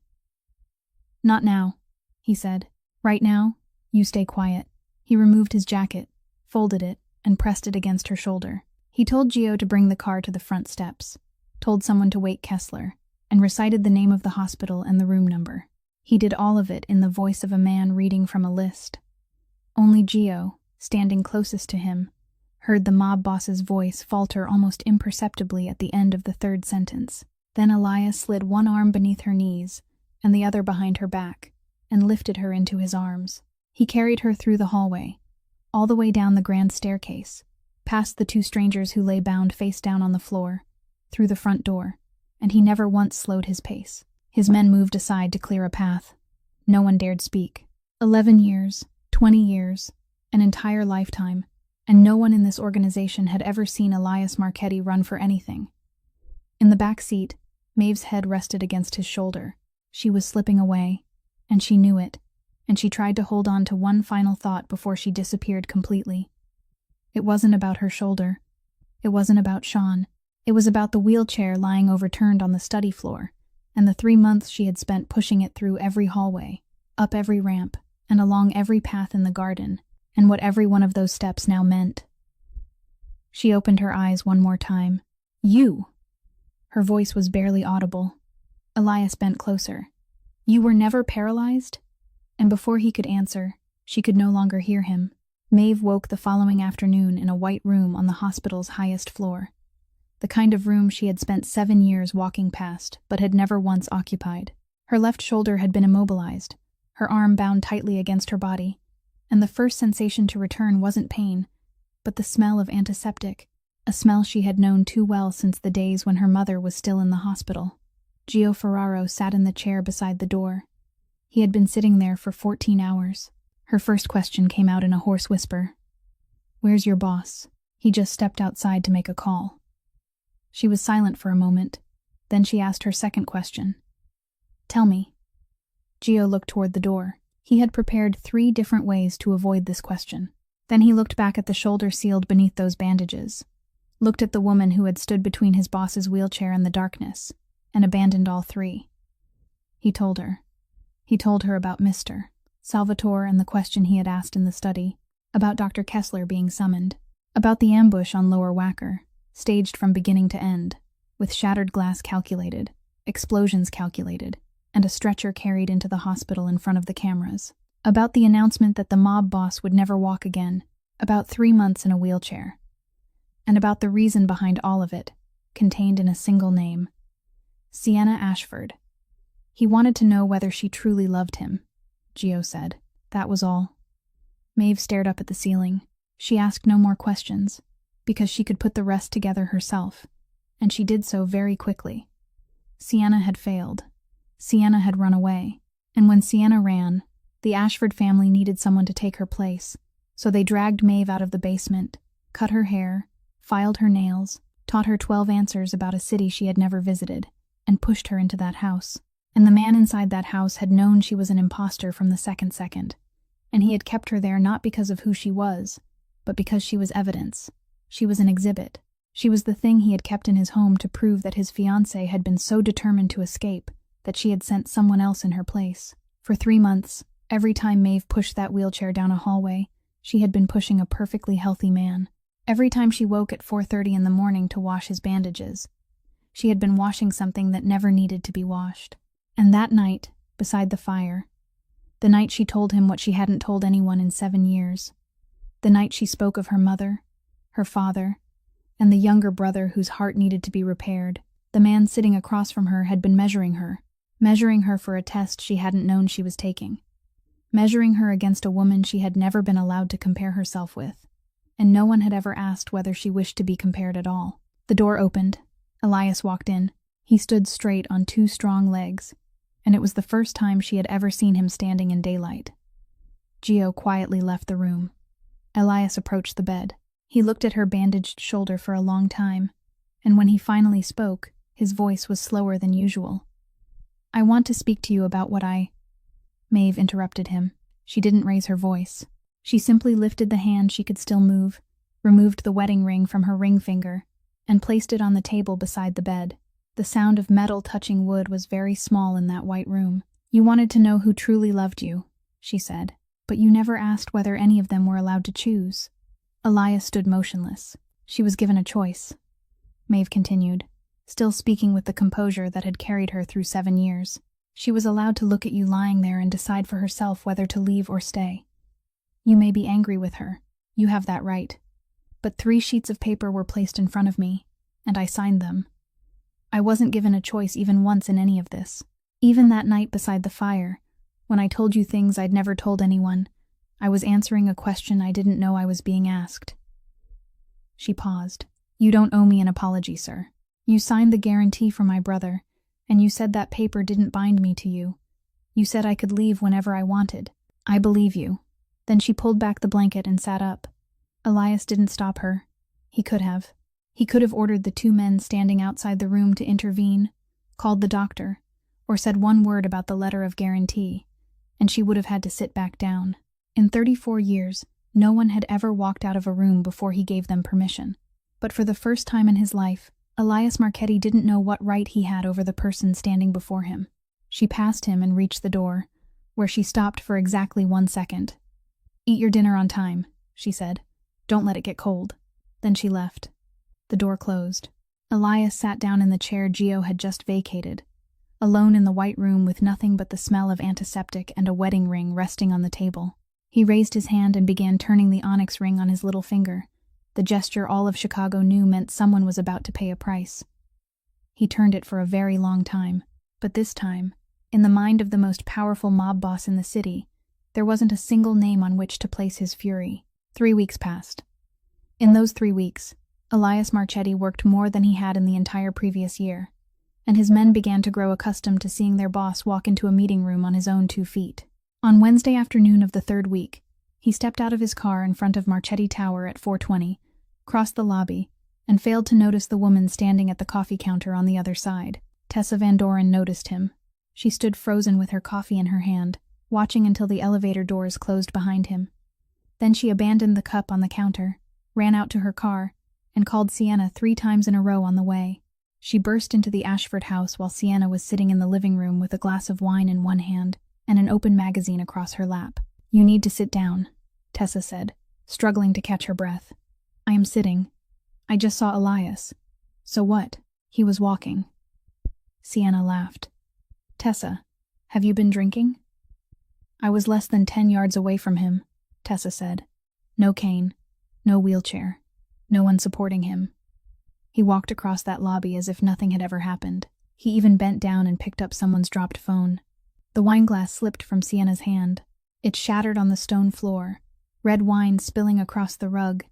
"Not now," he said. "Right now, you stay quiet." He removed his jacket, folded it, and pressed it against her shoulder. He told Gio to bring the car to the front steps, told someone to wake Kessler, and recited the name of the hospital and the room number. He did all of it in the voice of a man reading from a list. Only Gio, standing closest to him, heard the mob boss's voice falter almost imperceptibly at the end of the 3rd sentence. Then Elias slid one arm beneath her knees and the other behind her back, and lifted her into his arms. He carried her through the hallway, all the way down the grand staircase, past the 2 strangers who lay bound face down on the floor, through the front door, and he never once slowed his pace. His men moved aside to clear a path. No one dared speak. 11 years, 20 years, an entire lifetime, and no one in this organization had ever seen Elias Marchetti run for anything. In the back seat, Maeve's head rested against his shoulder. She was slipping away, and she knew it, and she tried to hold on to one final thought before she disappeared completely. It wasn't about her shoulder. It wasn't about Sean. It was about the wheelchair lying overturned on the study floor, and the 3 months she had spent pushing it through every hallway, up every ramp, and along every path in the garden, and what every one of those steps now meant. She opened her eyes one more time. "You!" Her voice was barely audible. Elias bent closer. "You were never paralyzed?" And before he could answer, she could no longer hear him. Maeve woke the following afternoon in a white room on the hospital's highest floor. the kind of room she had spent 7 years walking past but had never once occupied. Her left shoulder had been immobilized, her arm bound tightly against her body, and the first sensation to return wasn't pain, but the smell of antiseptic, a smell she had known too well since the days when her mother was still in the hospital. Gio Ferraro sat in the chair beside the door. He had been sitting there for 14 hours. Her first question came out in a hoarse whisper. "Where's your boss? He just stepped outside to make a call." She was silent for a moment. Then she asked her second question. "Tell me." Gio looked toward the door. He had prepared 3 different ways to avoid this question. Then he looked back at the shoulder sealed beneath those bandages, looked at the woman who had stood between his boss's wheelchair and the darkness, and abandoned all 3. He told her. He told her about Mr. Salvatore and the question he had asked in the study, about Dr. Kessler being summoned, about the ambush on Lower Wacker, staged from beginning to end, with shattered glass calculated, explosions calculated, and a stretcher carried into the hospital in front of the cameras, about the announcement that the mob boss would never walk again, about 3 months in a wheelchair, and about the reason behind all of it, contained in a single name: Sienna Ashford. He wanted to know whether she truly loved him, Gio said. That was all. Maeve stared up at the ceiling. She asked no more questions, because she could put the rest together herself, and she did so very quickly. Sienna had failed. Sienna had run away, and when Sienna ran, the Ashford family needed someone to take her place, so they dragged Maeve out of the basement, cut her hair, filed her nails, taught her 12 answers about a city she had never visited, and pushed her into that house. And the man inside that house had known she was an imposter from the second, and he had kept her there not because of who she was, but because she was evidence. She was an exhibit. She was the thing he had kept in his home to prove that his fiancée had been so determined to escape that she had sent someone else in her place. For 3 months, every time Maeve pushed that wheelchair down a hallway, she had been pushing a perfectly healthy man. Every time she woke at 4:30 in the morning to wash his bandages, she had been washing something that never needed to be washed. And that night, beside the fire, the night she told him what she hadn't told anyone in 7 years, the night she spoke of her mother, her father, and the younger brother whose heart needed to be repaired, the man sitting across from her had been measuring her for a test she hadn't known she was taking, measuring her against a woman she had never been allowed to compare herself with, and no one had ever asked whether she wished to be compared at all. The door opened. Elias walked in. He stood straight on 2 strong legs, and it was the first time she had ever seen him standing in daylight. Gio quietly left the room. Elias approached the bed. He looked at her bandaged shoulder for a long time, and when he finally spoke, his voice was slower than usual. "I want to speak to you about what Maeve interrupted him. She didn't raise her voice. She simply lifted the hand she could still move, removed the wedding ring from her ring finger, and placed it on the table beside the bed. The sound of metal touching wood was very small in that white room. "You wanted to know who truly loved you," she said, "but you never asked whether any of them were allowed to choose." Elias stood motionless. "She was given a choice," Maeve continued, still speaking with the composure that had carried her through 7 years. "She was allowed to look at you lying there and decide for herself whether to leave or stay. You may be angry with her. You have that right. But 3 sheets of paper were placed in front of me, and I signed them. I wasn't given a choice even once in any of this. Even that night beside the fire, when I told you things I'd never told anyone, I was answering a question I didn't know I was being asked." She paused. "You don't owe me an apology, sir. You signed the guarantee for my brother, and you said that paper didn't bind me to you. You said I could leave whenever I wanted. I believe you." Then she pulled back the blanket and sat up. Elias didn't stop her. He could have. He could have ordered the 2 men standing outside the room to intervene, called the doctor, or said one word about the letter of guarantee, and she would have had to sit back down. In 34 years, no one had ever walked out of a room before he gave them permission. But for the first time in his life, Elias Marchetti didn't know what right he had over the person standing before him. She passed him and reached the door, where she stopped for exactly 1 second. "Eat your dinner on time," she said. "Don't let it get cold." Then she left. The door closed. Elias sat down in the chair Gio had just vacated, alone in the white room with nothing but the smell of antiseptic and a wedding ring resting on the table. He raised his hand and began turning the onyx ring on his little finger, the gesture all of Chicago knew meant someone was about to pay a price. He turned it for a very long time, but this time, in the mind of the most powerful mob boss in the city, there wasn't a single name on which to place his fury. 3 weeks passed. In those 3 weeks, Elias Marchetti worked more than he had in the entire previous year, and his men began to grow accustomed to seeing their boss walk into a meeting room on his own 2 feet. On Wednesday afternoon of the 3rd week, he stepped out of his car in front of Marchetti Tower at 4:20, crossed the lobby, and failed to notice the woman standing at the coffee counter on the other side. Tessa Van Doren noticed him. She stood frozen with her coffee in her hand, watching until the elevator doors closed behind him. Then she abandoned the cup on the counter, ran out to her car, and called Sienna 3 times in a row on the way. She burst into the Ashford house while Sienna was sitting in the living room with a glass of wine in one hand and an open magazine across her lap. "You need to sit down," Tessa said, struggling to catch her breath. "I am sitting. I just saw Elias." "So what?" "He was walking." Sienna laughed. "Tessa, have you been drinking?" "I was less than 10 yards away from him," Tessa said. "No cane, no wheelchair, no one supporting him. He walked across that lobby as if nothing had ever happened. He even bent down and picked up someone's dropped phone." The wineglass slipped from Sienna's hand. It shattered on the stone floor, red wine spilling across the rug,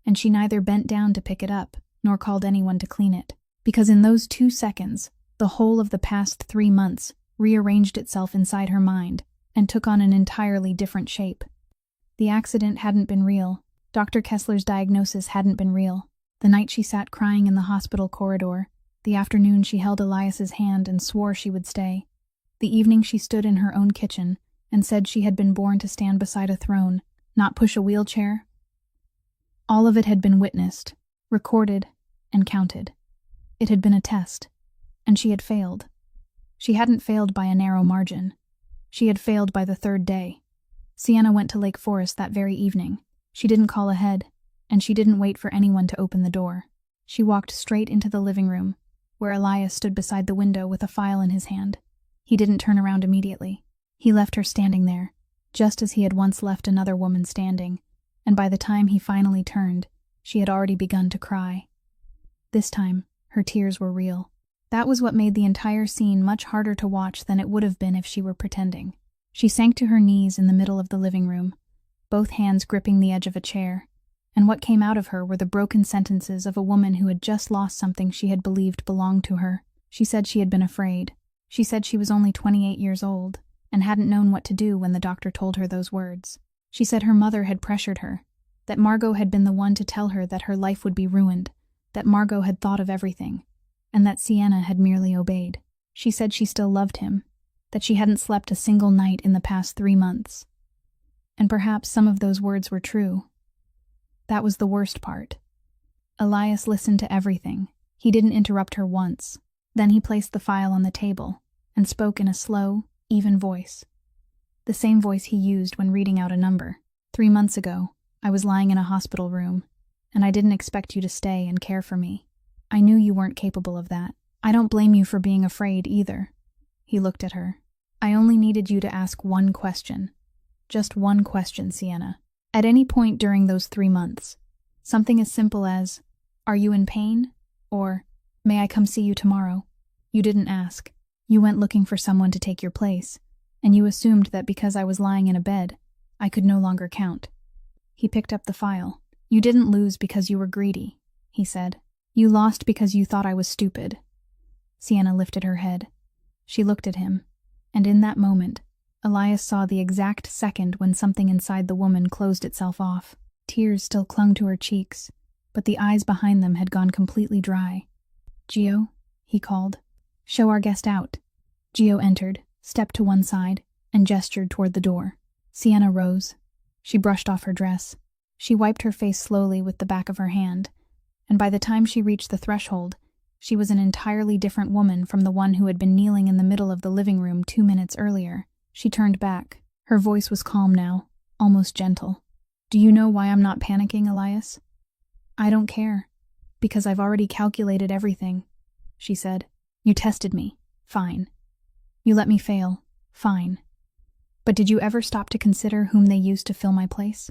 and she neither bent down to pick it up nor called anyone to clean it, because in those 2 seconds, the whole of the past 3 months rearranged itself inside her mind and took on an entirely different shape. The accident hadn't been real. Dr. Kessler's diagnosis hadn't been real. The night she sat crying in the hospital corridor, the afternoon she held Elias's hand and swore she would stay, the evening she stood in her own kitchen and said she had been born to stand beside a throne, not push a wheelchair. All of it had been witnessed, recorded, and counted. It had been a test, and she had failed. She hadn't failed by a narrow margin. She had failed by the 3rd day. Sienna went to Lake Forest that very evening. She didn't call ahead, and she didn't wait for anyone to open the door. She walked straight into the living room, where Elias stood beside the window with a file in his hand. He didn't turn around immediately. He left her standing there, just as he had once left another woman standing, and by the time he finally turned, she had already begun to cry. This time, her tears were real. That was what made the entire scene much harder to watch than it would have been if she were pretending. She sank to her knees in the middle of the living room, both hands gripping the edge of a chair, and what came out of her were the broken sentences of a woman who had just lost something she had believed belonged to her. She said she had been afraid. She said she was only 28 years old and hadn't known what to do when the doctor told her those words. She said her mother had pressured her, that Margot had been the one to tell her that her life would be ruined, that Margot had thought of everything, and that Sienna had merely obeyed. She said she still loved him, that she hadn't slept a single night in the past 3 months. And perhaps some of those words were true. That was the worst part. Elias listened to everything. He didn't interrupt her once. Then he placed the file on the table and spoke in a slow, even voice. The same voice he used when reading out a number. 3 months ago, I was lying in a hospital room, and I didn't expect you to stay and care for me. I knew you weren't capable of that. I don't blame you for being afraid either. He looked at her. I only needed you to ask one question. Just one question, Sienna. At any point during those 3 months, something as simple as, "Are you in pain?" or, "May I come see you tomorrow?" You didn't ask. You went looking for someone to take your place, and you assumed that because I was lying in a bed, I could no longer count. He picked up the file. You didn't lose because you were greedy, he said. You lost because you thought I was stupid. Sienna lifted her head. She looked at him, and in that moment, Elias saw the exact second when something inside the woman closed itself off. Tears still clung to her cheeks, but the eyes behind them had gone completely dry. Gio, he called. Show our guest out. Gio entered, stepped to one side, and gestured toward the door. Sienna rose. She brushed off her dress. She wiped her face slowly with the back of her hand, and by the time she reached the threshold, she was an entirely different woman from the one who had been kneeling in the middle of the living room 2 minutes earlier. She turned back. Her voice was calm now, almost gentle. Do you know why I'm not panicking, Elias? I don't care, because I've already calculated everything, she said. You tested me. Fine. You let me fail. Fine. But did you ever stop to consider whom they used to fill my place?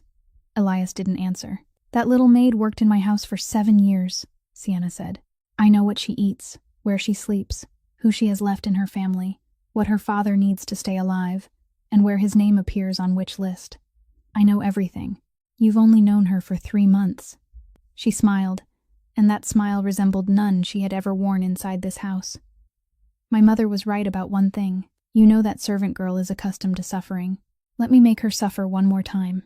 Elias didn't answer. That little maid worked in my house for 7 years, Sienna said. I know what she eats, where she sleeps, who she has left in her family, what her father needs to stay alive, and where his name appears on which list. I know everything. You've only known her for 3 months. She smiled, and that smile resembled none she had ever worn inside this house. My mother was right about one thing. You know that servant girl is accustomed to suffering. Let me make her suffer one more time.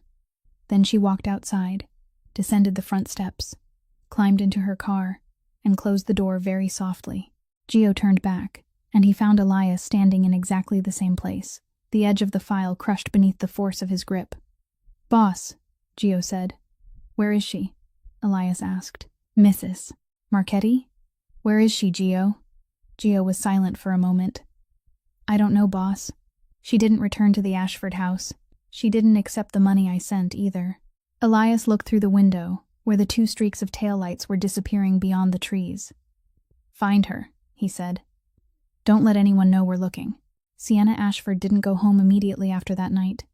Then she walked outside, descended the front steps, climbed into her car, and closed the door very softly. Gio turned back, and he found Elias standing in exactly the same place, the edge of the file crushed beneath the force of his grip. Boss, Gio said. Where is she? Elias asked. Mrs. Marchetti? Where is she, Gio? Gio was silent for a moment. I don't know, boss. She didn't return to the Ashford house. She didn't accept the money I sent, either. Elias looked through the window, where the 2 streaks of taillights were disappearing beyond the trees. Find her, he said. Don't let anyone know we're looking. Sienna Ashford didn't go home immediately after that night.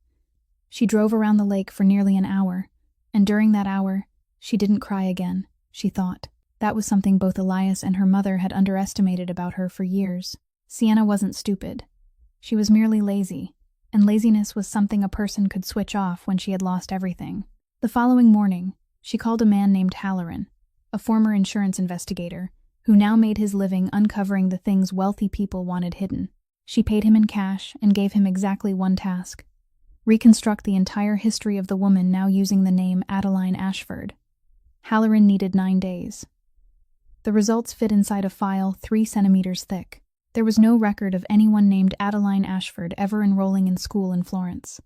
She drove around the lake for nearly an hour, and during that hour, she didn't cry again, she thought. That was something both Elias and her mother had underestimated about her for years. Sienna wasn't stupid. She was merely lazy, and laziness was something a person could switch off when she had lost everything. The following morning, she called a man named Halloran, a former insurance investigator, who now made his living uncovering the things wealthy people wanted hidden. She paid him in cash and gave him exactly one task: reconstruct the entire history of the woman now using the name Adeline Ashford. Halloran needed 9 days. The results fit inside a file 3 centimeters thick. There was no record of anyone named Adeline Ashford ever enrolling in school in Florence.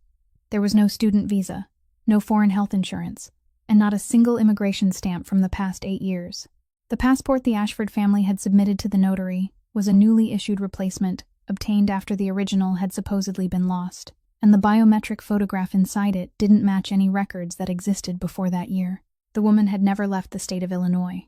There was no student visa, no foreign health insurance, and not a single immigration stamp from the past 8 years. The passport the Ashford family had submitted to the notary was a newly issued replacement, obtained after the original had supposedly been lost, and the biometric photograph inside it didn't match any records that existed before that year. The woman had never left the state of Illinois.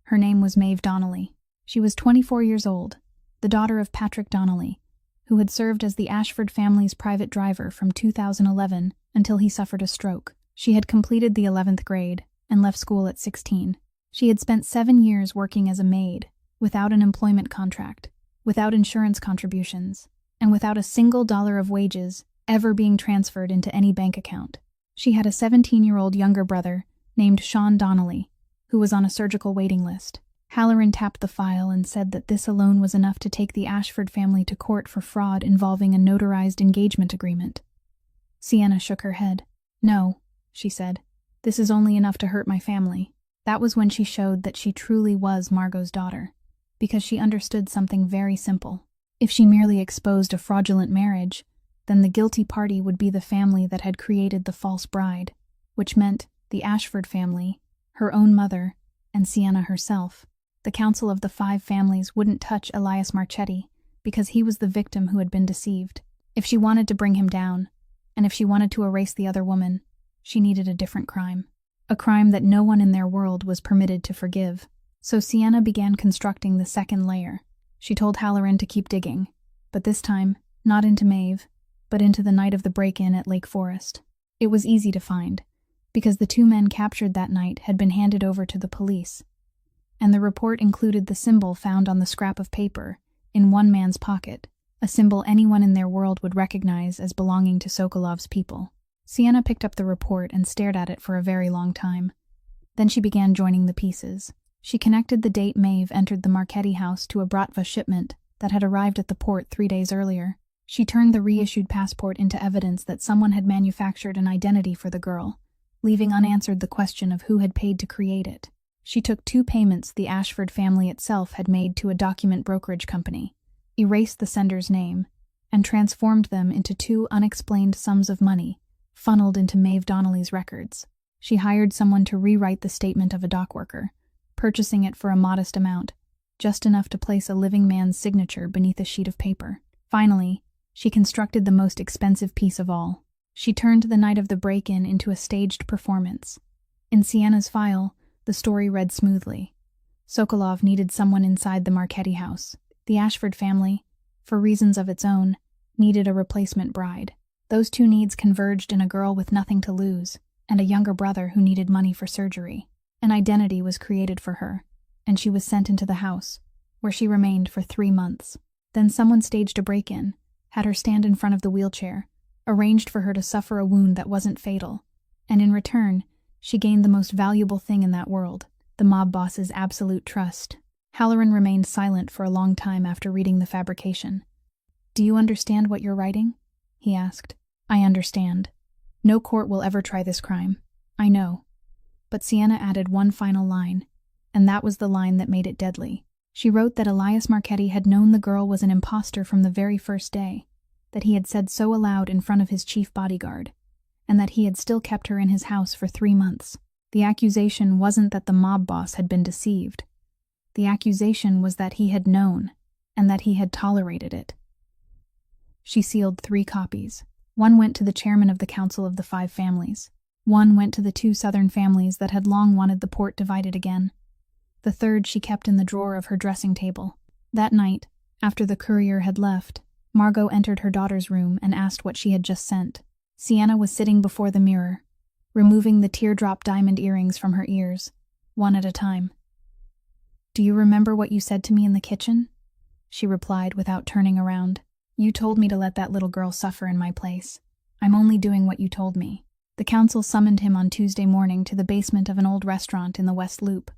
Her name was Maeve Donnelly. She was 24 years old, the daughter of Patrick Donnelly, who had served as the Ashford family's private driver from 2011 until he suffered a stroke. She had completed the 11th grade and left school at 16. She had spent 7 years working as a maid, without an employment contract, without insurance contributions, and without a single dollar of wages ever being transferred into any bank account. She had a 17-year-old younger brother named Sean Donnelly, who was on a surgical waiting list. Halloran tapped the file and said that this alone was enough to take the Ashford family to court for fraud involving a notarized engagement agreement. Sienna shook her head. No, she said. This is only enough to hurt my family. That was when she showed that she truly was Margot's daughter, because she understood something very simple. If she merely exposed a fraudulent marriage, then the guilty party would be the family that had created the false bride, which meant the Ashford family, her own mother, and Sienna herself. The council of the 5 families wouldn't touch Elias Marchetti because he was the victim who had been deceived. If she wanted to bring him down, and if she wanted to erase the other woman, she needed a different crime. A crime that no one in their world was permitted to forgive. So Sienna began constructing the second layer. She told Halloran to keep digging, but this time, not into Maeve, but into the night of the break-in at Lake Forest. It was easy to find, because the 2 men captured that night had been handed over to the police, and the report included the symbol found on the scrap of paper in one man's pocket, a symbol anyone in their world would recognize as belonging to Sokolov's people. Sienna picked up the report and stared at it for a very long time. Then she began joining the pieces. She connected the date Maeve entered the Marchetti house to a Bratva shipment that had arrived at the port 3 days earlier. She turned the reissued passport into evidence that someone had manufactured an identity for the girl, leaving unanswered the question of who had paid to create it. She took 2 payments the Ashford family itself had made to a document brokerage company, erased the sender's name, and transformed them into 2 unexplained sums of money, funneled into Maeve Donnelly's records. She hired someone to rewrite the statement of a dock worker, purchasing it for a modest amount, just enough to place a living man's signature beneath a sheet of paper. Finally, she constructed the most expensive piece of all. She turned the night of the break-in into a staged performance. In Sienna's file, the story read smoothly. Sokolov needed someone inside the Marchetti house. The Ashford family, for reasons of its own, needed a replacement bride. Those 2 needs converged in a girl with nothing to lose, and a younger brother who needed money for surgery. An identity was created for her, and she was sent into the house, where she remained for 3 months. Then someone staged a break-in, had her stand in front of the wheelchair, arranged for her to suffer a wound that wasn't fatal, and in return, she gained the most valuable thing in that world, the mob boss's absolute trust. Halloran remained silent for a long time after reading the fabrication. "Do you understand what you're writing?" he asked. "I understand. No court will ever try this crime. I know." But Sienna added one final line, and that was the line that made it deadly. She wrote that Elias Marchetti had known the girl was an imposter from the very first day, that he had said so aloud in front of his chief bodyguard, and that he had still kept her in his house for 3 months. The accusation wasn't that the mob boss had been deceived. The accusation was that he had known, and that he had tolerated it. She sealed 3 copies. One went to the chairman of the Council of the 5 Families. One went to the 2 southern families that had long wanted the port divided again. The third she kept in the drawer of her dressing table. That night, after the courier had left, Margot entered her daughter's room and asked what she had just sent. Sienna was sitting before the mirror, removing the teardrop diamond earrings from her ears, one at a time. "Do you remember what you said to me in the kitchen?" she replied without turning around. "You told me to let that little girl suffer in my place. I'm only doing what you told me." The council summoned him on Tuesday morning to the basement of an old restaurant in the West Loop,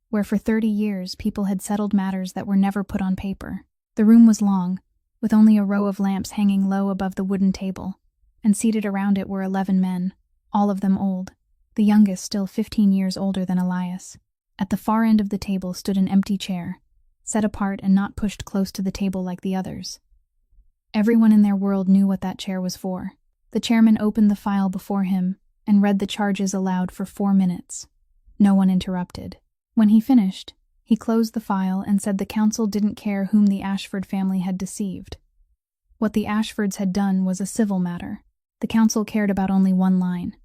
where for 30 years people had settled matters that were never put on paper. The room was long, with only a row of lamps hanging low above the wooden table, and seated around it were 11 men, all of them old, the youngest still 15 years older than Elias. At the far end of the table stood an empty chair, set apart and not pushed close to the table like the others. Everyone in their world knew what that chair was for. The chairman opened the file before him and read the charges aloud for 4 minutes. No one interrupted. When he finished, he closed the file and said the council didn't care whom the Ashford family had deceived. What the Ashfords had done was a civil matter. The council cared about only one line.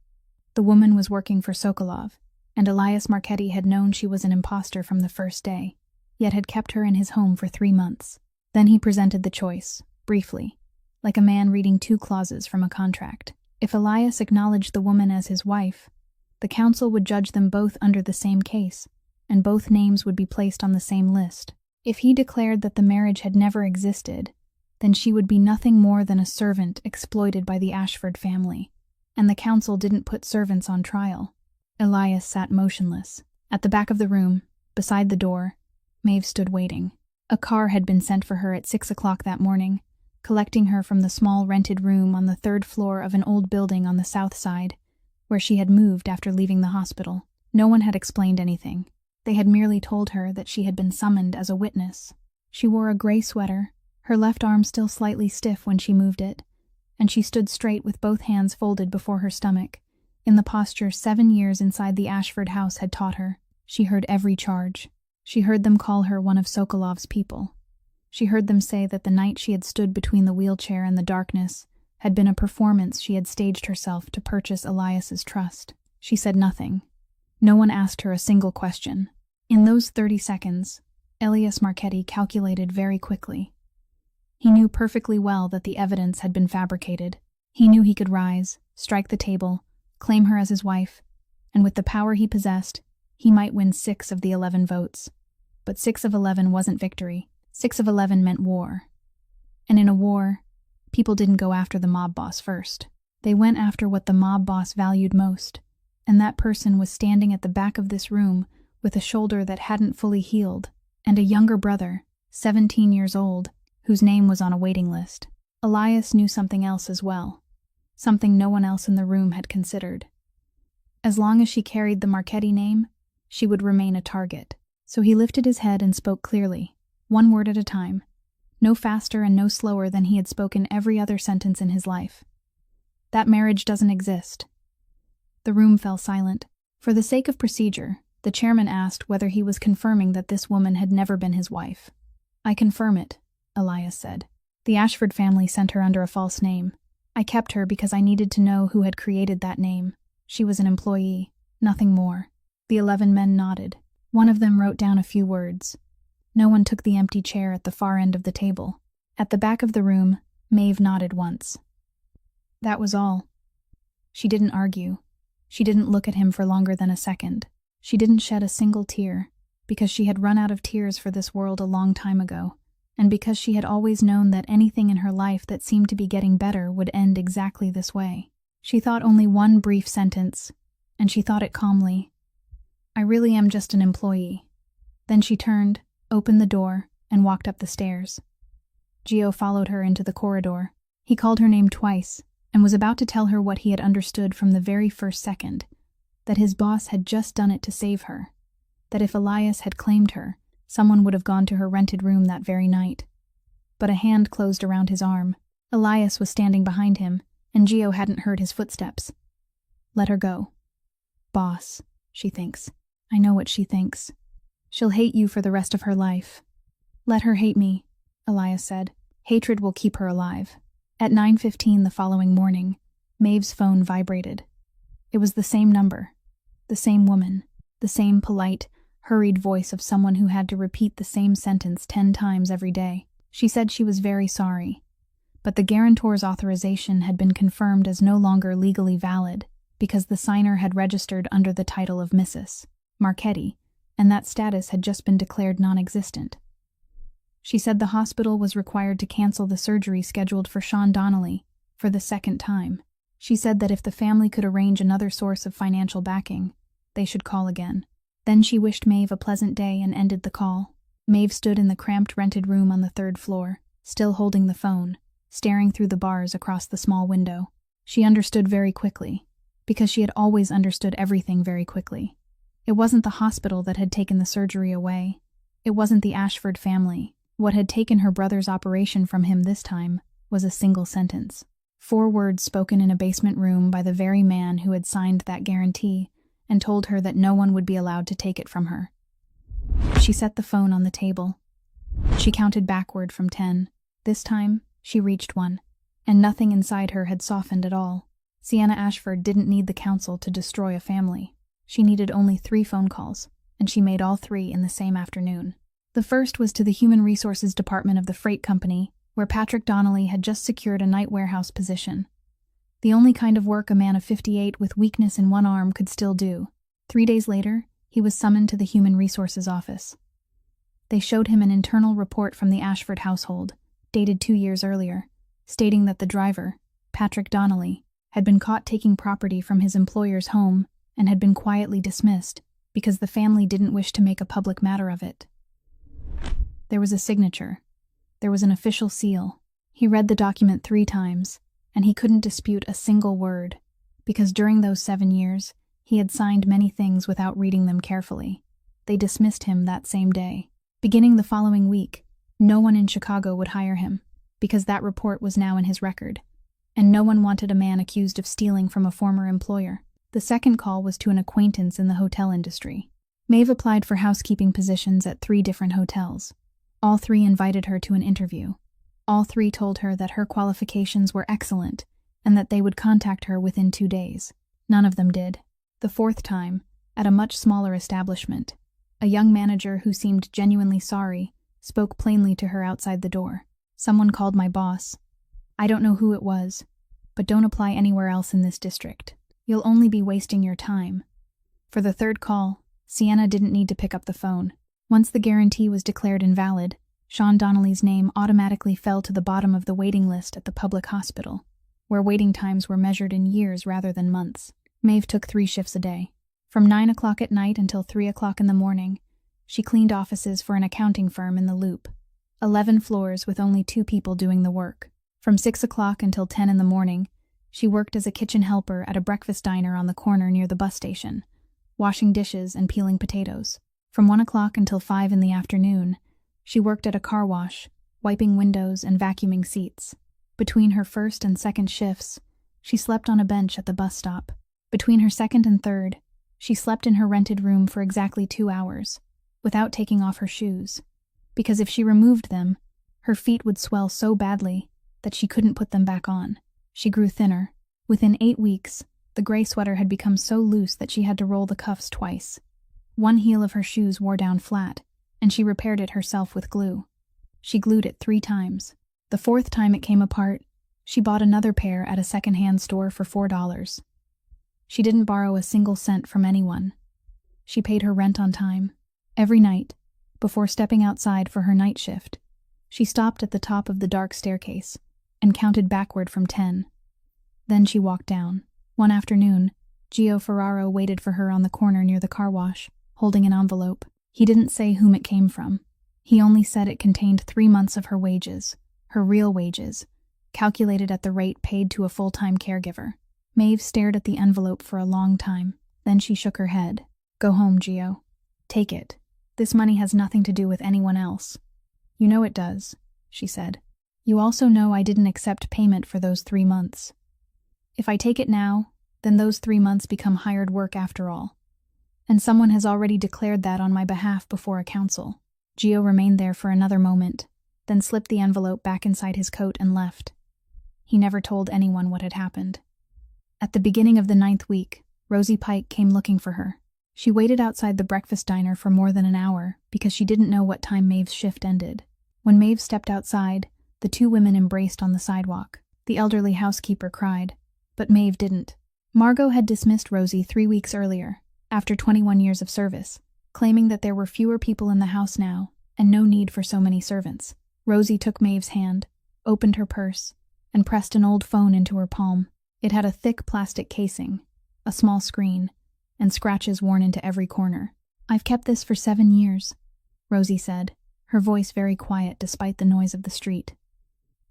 The woman was working for Sokolov, and Elias Marchetti had known she was an imposter from the first day, yet had kept her in his home for 3 months. Then he presented the choice, briefly, like a man reading 2 clauses from a contract. If Elias acknowledged the woman as his wife, the council would judge them both under the same case, and both names would be placed on the same list. If he declared that the marriage had never existed, then she would be nothing more than a servant exploited by the Ashford family, and the council didn't put servants on trial. Elias sat motionless. At the back of the room, beside the door, Maeve stood waiting. A car had been sent for her at 6 o'clock that morning, collecting her from the small rented room on the 3rd floor of an old building on the south side, where she had moved after leaving the hospital. No one had explained anything. They had merely told her that she had been summoned as a witness. She wore a gray sweater, her left arm still slightly stiff when she moved it, and she stood straight with both hands folded before her stomach, in the posture 7 years inside the Ashford house had taught her. She heard every charge. She heard them call her one of Sokolov's people. She heard them say that the night she had stood between the wheelchair and the darkness had been a performance she had staged herself to purchase Elias's trust. She said nothing. No one asked her a single question. In those 30 seconds, Elias Marchetti calculated very quickly. He knew perfectly well that the evidence had been fabricated. He knew he could rise, strike the table, claim her as his wife, and with the power he possessed, he might win 6 of the 11 votes. But 6 of 11 wasn't victory. 6 of 11 meant war. And in a war, people didn't go after the mob boss first. They went after what the mob boss valued most, and that person was standing at the back of this room with a shoulder that hadn't fully healed, and a younger brother, 17 years old, whose name was on a waiting list. Elias knew something else as well, something no one else in the room had considered. As long as she carried the Marchetti name, she would remain a target. So he lifted his head and spoke clearly, one word at a time, no faster and no slower than he had spoken every other sentence in his life. "That marriage doesn't exist." The room fell silent. For the sake of procedure, the chairman asked whether he was confirming that this woman had never been his wife. "I confirm it," Elias said. "The Ashford family sent her under a false name. I kept her because I needed to know who had created that name. She was an employee, nothing more." The 11 men nodded. One of them wrote down a few words. No one took the empty chair at the far end of the table. At the back of the room, Maeve nodded once. That was all. She didn't argue. She didn't look at him for longer than a second. She didn't shed a single tear, because she had run out of tears for this world a long time ago, and because she had always known that anything in her life that seemed to be getting better would end exactly this way. She thought only one brief sentence, and she thought it calmly. I really am just an employee. Then she turned, opened the door, and walked up the stairs. Gio followed her into the corridor. He called her name twice, and was about to tell her what he had understood from the very first second, that his boss had just done it to save her, that if Elias had claimed her, someone would have gone to her rented room that very night. But a hand closed around his arm. Elias was standing behind him, and Gio hadn't heard his footsteps. Let her go. Boss, she thinks. I know what she thinks. She'll hate you for the rest of her life. Let her hate me, Elias said. Hatred will keep her alive. At 9:15 the following morning, Maeve's phone vibrated. It was the same number, the same woman, the same polite, hurried voice of someone who had to repeat the same sentence 10 times every day. She said she was very sorry, but the guarantor's authorization had been confirmed as no longer legally valid because the signer had registered under the title of Mrs. Marchetti, and that status had just been declared non-existent. She said the hospital was required to cancel the surgery scheduled for Sean Donnelly for the second time. She said that if the family could arrange another source of financial backing, they should call again. Then she wished Maeve a pleasant day and ended the call. Maeve stood in the cramped rented room on the 3rd floor, still holding the phone, staring through the bars across the small window. She understood very quickly, because she had always understood everything very quickly. It wasn't the hospital that had taken the surgery away. It wasn't the Ashford family. What had taken her brother's operation from him this time was a single sentence. 4 words spoken in a basement room by the very man who had signed that guarantee and told her that no one would be allowed to take it from her. She set the phone on the table. She counted backward from 10. This time, she reached 1, and nothing inside her had softened at all. Sienna Ashford didn't need the council to destroy a family. She needed only 3 phone calls, and she made all 3 in the same afternoon. The first was to the Human Resources Department of the freight company, where Patrick Donnelly had just secured a night warehouse position. The only kind of work a man of 58 with weakness in one arm could still do. 3 days later, he was summoned to the Human Resources office. They showed him an internal report from the Ashford household, dated 2 years earlier, stating that the driver, Patrick Donnelly, had been caught taking property from his employer's home and had been quietly dismissed because the family didn't wish to make a public matter of it. There was a signature. There was an official seal. He read the document 3 times, and he couldn't dispute a single word, because during those 7 years, he had signed many things without reading them carefully. They dismissed him that same day. Beginning the following week, no one in Chicago would hire him, because that report was now in his record, and no one wanted a man accused of stealing from a former employer. The second call was to an acquaintance in the hotel industry. Maeve applied for housekeeping positions at 3 different hotels. All 3 invited her to an interview. All 3 told her that her qualifications were excellent and that they would contact her within 2 days. None of them did. The 4th time, at a much smaller establishment, a young manager who seemed genuinely sorry spoke plainly to her outside the door. Someone called my boss. I don't know who it was, but don't apply anywhere else in this district. You'll only be wasting your time. For the 3rd call, Sienna didn't need to pick up the phone. Once the guarantee was declared invalid, Sean Donnelly's name automatically fell to the bottom of the waiting list at the public hospital, where waiting times were measured in years rather than months. Maeve took 3 shifts a day. From 9 o'clock at night until 3 o'clock in the morning, she cleaned offices for an accounting firm in the Loop. 11 floors with only 2 people doing the work. From 6 o'clock until 10 in the morning, she worked as a kitchen helper at a breakfast diner on the corner near the bus station, washing dishes and peeling potatoes. From 1 o'clock until 5 in the afternoon, she worked at a car wash, wiping windows and vacuuming seats. Between her 1st and 2nd shifts, she slept on a bench at the bus stop. Between her 2nd and 3rd, she slept in her rented room for exactly 2 hours, without taking off her shoes, because if she removed them, her feet would swell so badly that she couldn't put them back on. She grew thinner. Within 8 weeks, the gray sweater had become so loose that she had to roll the cuffs twice. One heel of her shoes wore down flat, and she repaired it herself with glue. She glued it 3 times. The 4th time it came apart, she bought another pair at a second-hand store for $4. She didn't borrow a single cent from anyone. She paid her rent on time. Every night, before stepping outside for her night shift, she stopped at the top of the dark staircase and counted backward from 10. Then she walked down. One afternoon, Gio Ferraro waited for her on the corner near the car wash, holding an envelope. He didn't say whom it came from. He only said it contained 3 months of her wages, her real wages, calculated at the rate paid to a full-time caregiver. Maeve stared at the envelope for a long time. Then she shook her head. "Go home, Gio. Take it. This money has nothing to do with anyone else." "You know it does," she said. "You also know I didn't accept payment for those 3 months. If I take it now, then those 3 months become hired work after all. And someone has already declared that on my behalf before a council." Gio remained there for another moment, then slipped the envelope back inside his coat and left. He never told anyone what had happened. At the beginning of the 9th week, Rosie Pike came looking for her. She waited outside the breakfast diner for more than an hour because she didn't know what time Maeve's shift ended. When Maeve stepped outside, the two women embraced on the sidewalk. The elderly housekeeper cried, but Maeve didn't. Margot had dismissed Rosie 3 weeks earlier, after 21 years of service, claiming that there were fewer people in the house now and no need for so many servants. Rosie took Maeve's hand, opened her purse, and pressed an old phone into her palm. It had a thick plastic casing, a small screen, and scratches worn into every corner. "I've kept this for 7 years, Rosie said, her voice very quiet despite the noise of the street.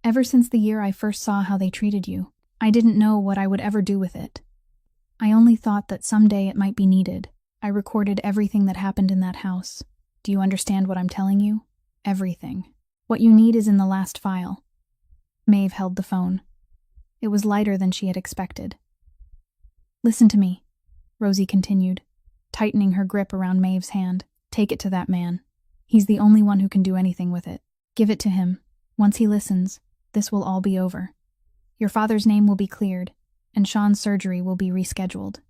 "Ever since the year I first saw how they treated you. I didn't know what I would ever do with it. I only thought that someday it might be needed. I recorded everything that happened in that house. Do you understand what I'm telling you? Everything. What you need is in the last file." Maeve held the phone. It was lighter than she had expected. "Listen to me," Rosie continued, tightening her grip around Maeve's hand. "Take it to that man. He's the only one who can do anything with it. Give it to him. Once he listens, this will all be over. Your father's name will be cleared, and Sean's surgery will be rescheduled."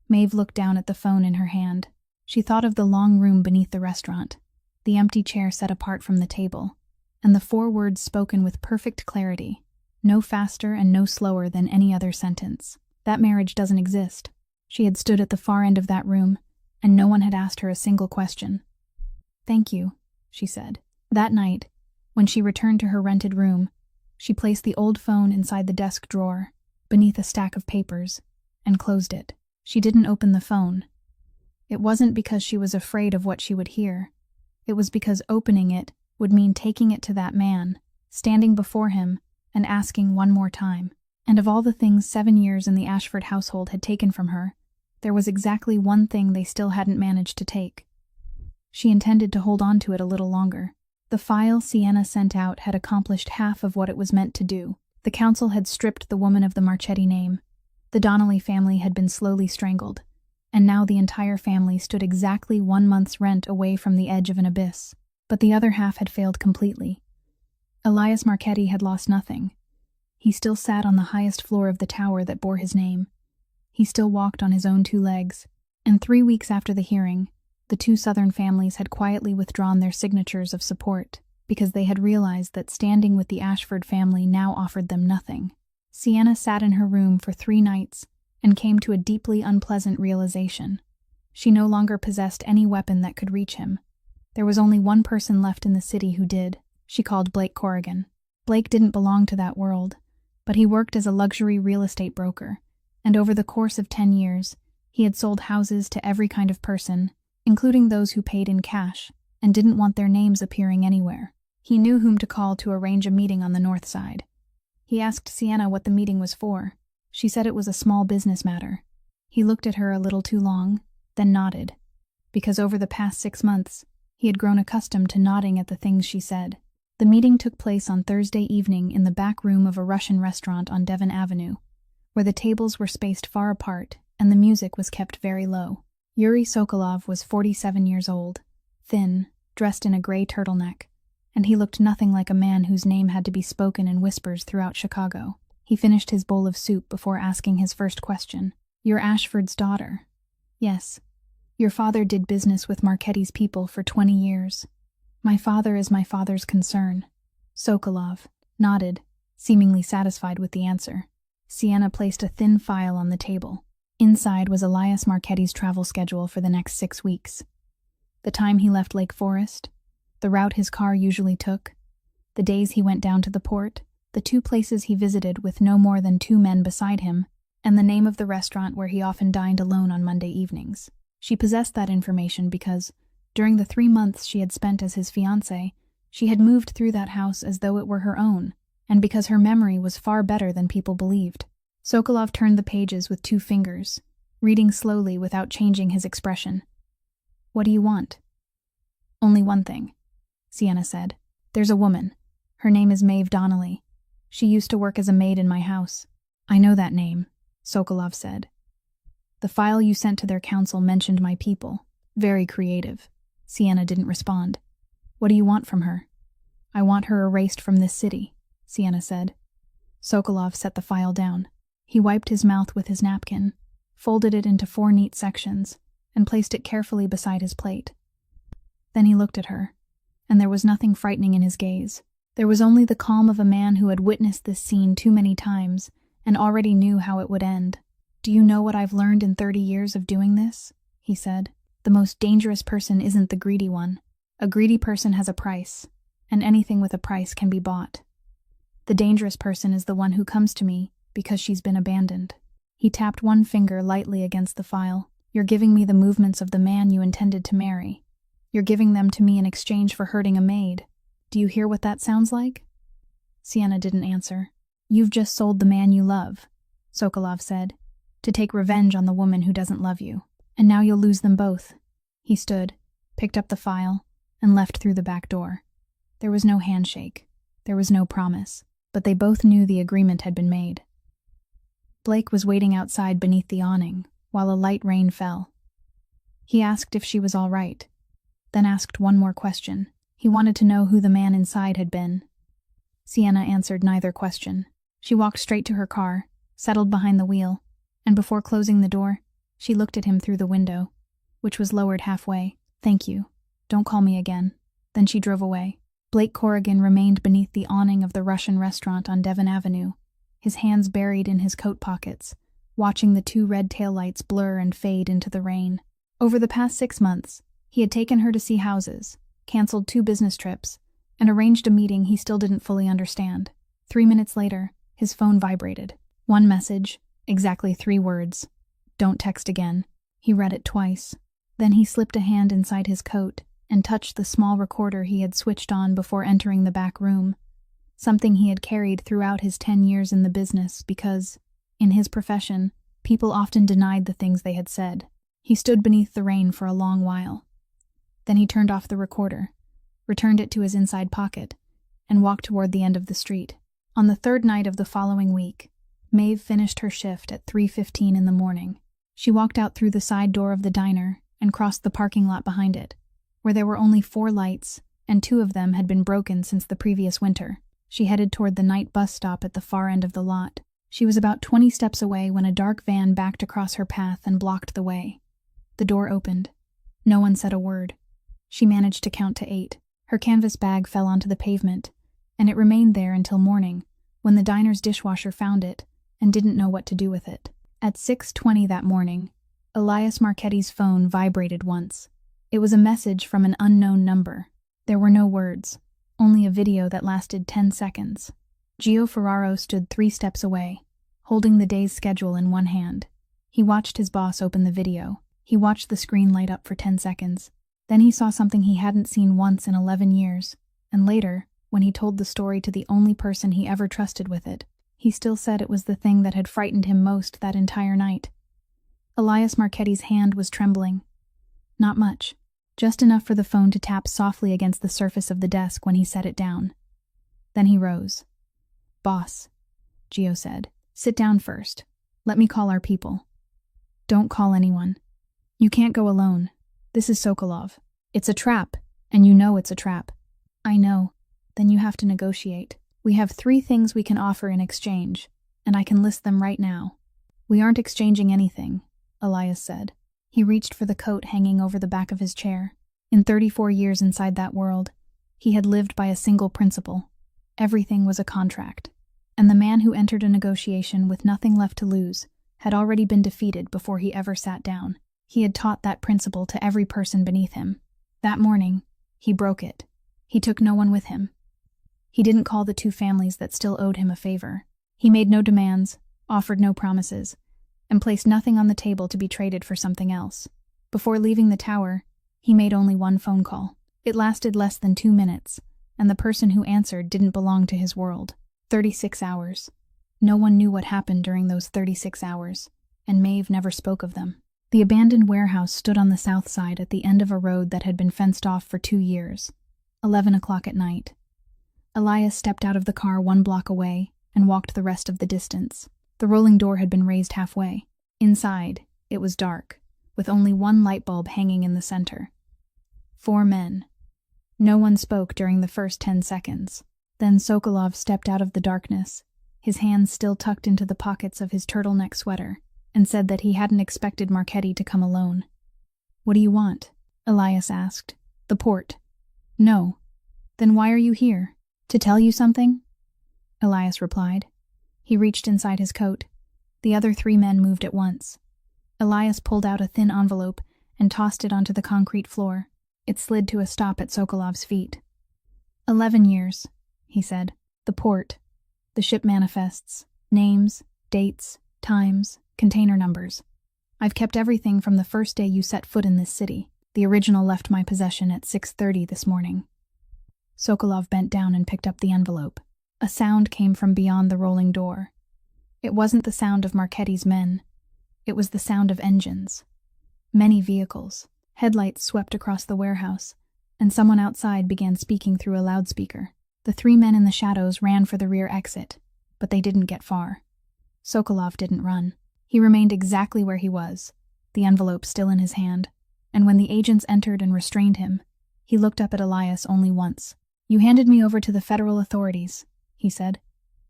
Maeve looked down at the phone in her hand. She thought of the long room beneath the restaurant, the empty chair set apart from the table, and the 4 words spoken with perfect clarity, no faster and no slower than any other sentence. That marriage doesn't exist. She had stood at the far end of that room, and no one had asked her a single question. "Thank you," she said. That night, when she returned to her rented room, she placed the old phone inside the desk drawer, beneath a stack of papers, and closed it. She didn't open the phone. It wasn't because she was afraid of what she would hear. It was because opening it would mean taking it to that man, standing before him, and asking one more time. And of all the things 7 years in the Ashford household had taken from her, there was exactly one thing they still hadn't managed to take. She intended to hold on to it a little longer. The file Sienna sent out had accomplished half of what it was meant to do. The council had stripped the woman of the Marchetti name. The Donnelly family had been slowly strangled, and now the entire family stood exactly 1 month's rent away from the edge of an abyss. But the other half had failed completely. Elias Marchetti had lost nothing. He still sat on the highest floor of the tower that bore his name. He still walked on his own 2 legs, and 3 weeks after the hearing, the 2 Southern families had quietly withdrawn their signatures of support because they had realized that standing with the Ashford family now offered them nothing. Sienna sat in her room for 3 nights and came to a deeply unpleasant realization. She no longer possessed any weapon that could reach him. There was only one person left in the city who did. She called Blake Corrigan. Blake didn't belong to that world, but he worked as a luxury real estate broker, and over the course of 10 years, he had sold houses to every kind of person, including those who paid in cash and didn't want their names appearing anywhere. He knew whom to call to arrange a meeting on the north side. He asked Sienna what the meeting was for. She said it was a small business matter. He looked at her a little too long, then nodded, because over the past 6 months, he had grown accustomed to nodding at the things she said. The meeting took place on Thursday evening in the back room of a Russian restaurant on Devon Avenue, where the tables were spaced far apart and the music was kept very low. Yuri Sokolov was 47 years old, thin, dressed in a gray turtleneck, and he looked nothing like a man whose name had to be spoken in whispers throughout Chicago. He finished his bowl of soup before asking his first question. "You're Ashford's daughter?" "Yes. Your father did business with Marchetti's people for 20 years. My father is my father's concern." Sokolov nodded, seemingly satisfied with the answer. Sienna placed a thin file on the table. Inside was Elias Marchetti's travel schedule for the next 6 weeks. The time he left Lake Forest, the route his car usually took, the days he went down to the port, the 2 places he visited with no more than 2 men beside him, and the name of the restaurant where he often dined alone on Monday evenings. She possessed that information because, during the 3 months she had spent as his fiancée, she had moved through that house as though it were her own, and because her memory was far better than people believed. Sokolov turned the pages with 2 fingers, reading slowly without changing his expression. "What do you want?" "Only one thing," Sienna said. "There's a woman. Her name is Maeve Donnelly. She used to work as a maid in my house." "I know that name," Sokolov said. "The file you sent to their council mentioned my people. Very creative." Sienna didn't respond. "What do you want from her?" "I want her erased from this city," Sienna said. Sokolov set the file down. He wiped his mouth with his napkin, folded it into 4 neat sections, and placed it carefully beside his plate. Then he looked at her, and there was nothing frightening in his gaze. There was only the calm of a man who had witnessed this scene too many times and already knew how it would end. "Do you know what I've learned in 30 years of doing this?" he said. "The most dangerous person isn't the greedy one. A greedy person has a price, and anything with a price can be bought. The dangerous person is the one who comes to me because she's been abandoned." He tapped one finger lightly against the file. "You're giving me the movements of the man you intended to marry. You're giving them to me in exchange for hurting a maid. Do you hear what that sounds like?" Sienna didn't answer. "You've just sold the man you love," Sokolov said, "to take revenge on the woman who doesn't love you. And now you'll lose them both." He stood, picked up the file, and left through the back door. There was no handshake. There was no promise. But they both knew the agreement had been made. Blake was waiting outside beneath the awning, while a light rain fell. He asked if she was all right, then asked one more question. He wanted to know who the man inside had been. Sienna answered neither question. She walked straight to her car, settled behind the wheel, and before closing the door, she looked at him through the window, which was lowered halfway. "Thank you. Don't call me again." Then she drove away. Blake Corrigan remained beneath the awning of the Russian restaurant on Devon Avenue, his hands buried in his coat pockets, watching the 2 red taillights blur and fade into the rain. Over the past 6 months, he had taken her to see houses, canceled 2 business trips, and arranged a meeting he still didn't fully understand. 3 minutes later, his phone vibrated. One message, exactly 3 words. "Don't text again." He read it twice. Then he slipped a hand inside his coat and touched the small recorder he had switched on before entering the back room, something he had carried throughout his 10 years in the business because, in his profession, people often denied the things they had said. He stood beneath the rain for a long while. Then he turned off the recorder, returned it to his inside pocket, and walked toward the end of the street. On the 3rd night of the following week, Maeve finished her shift at 3:15 in the morning. She walked out through the side door of the diner and crossed the parking lot behind it, where there were only 4 lights, and 2 of them had been broken since the previous winter. She headed toward the night bus stop at the far end of the lot. She was about 20 steps away when a dark van backed across her path and blocked the way. The door opened. No one said a word. She managed to count to 8. Her canvas bag fell onto the pavement, and it remained there until morning, when the diner's dishwasher found it and didn't know what to do with it. At 6:20 that morning, Elias Marchetti's phone vibrated once. It was a message from an unknown number. There were no words, only a video that lasted 10 seconds. Gio Ferraro stood 3 steps away, holding the day's schedule in one hand. He watched his boss open the video. He watched the screen light up for 10 seconds. Then he saw something he hadn't seen once in 11 years, and later, when he told the story to the only person he ever trusted with it, he still said it was the thing that had frightened him most that entire night. Elias Marchetti's hand was trembling. Not much, just enough for the phone to tap softly against the surface of the desk when he set it down. Then he rose. "Boss," Gio said, "sit down first. Let me call our people." "Don't call anyone. You can't go alone. This is Sokolov. It's a trap, and you know it's a trap." "I know. Then you have to negotiate. We have 3 things we can offer in exchange, and I can list them right now." "We aren't exchanging anything," Elias said. He reached for the coat hanging over the back of his chair. In 34 years inside that world, he had lived by a single principle. Everything was a contract. And the man who entered a negotiation with nothing left to lose had already been defeated before he ever sat down. He had taught that principle to every person beneath him. That morning, he broke it. He took no one with him. He didn't call the two families that still owed him a favor. He made no demands, offered no promises, and placed nothing on the table to be traded for something else. Before leaving the tower, he made only one phone call. It lasted less than 2 minutes, and the person who answered didn't belong to his world. 36 hours. No one knew what happened during those 36 hours, and Maeve never spoke of them. The abandoned warehouse stood on the south side at the end of a road that had been fenced off for 2 years. 11 o'clock at night. Elias stepped out of the car 1 block away and walked the rest of the distance. The rolling door had been raised halfway. Inside, it was dark, with only one light bulb hanging in the center. 4 men. No one spoke during the first 10 seconds. Then Sokolov stepped out of the darkness, his hands still tucked into the pockets of his turtleneck sweater, and said that he hadn't expected Marchetti to come alone. "What do you want?" Elias asked. "The port." "No." "Then why are you here?" "To tell you something," Elias replied. He reached inside his coat. The other 3 men moved at once. Elias pulled out a thin envelope and tossed it onto the concrete floor. It slid to a stop at Sokolov's feet. 11 years, he said. The port, the ship manifests, names, dates, times, container numbers. I've kept everything from the first day you set foot in this city. The original left my possession at 6:30 this morning. Sokolov bent down and picked up the envelope. A sound came from beyond the rolling door. It wasn't the sound of Marchetti's men. It was the sound of engines. Many vehicles. Headlights swept across the warehouse, and someone outside began speaking through a loudspeaker. The 3 men in the shadows ran for the rear exit, but they didn't get far. Sokolov didn't run. He remained exactly where he was, the envelope still in his hand, and when the agents entered and restrained him, he looked up at Elias only once. "You handed me over to the federal authorities," he said.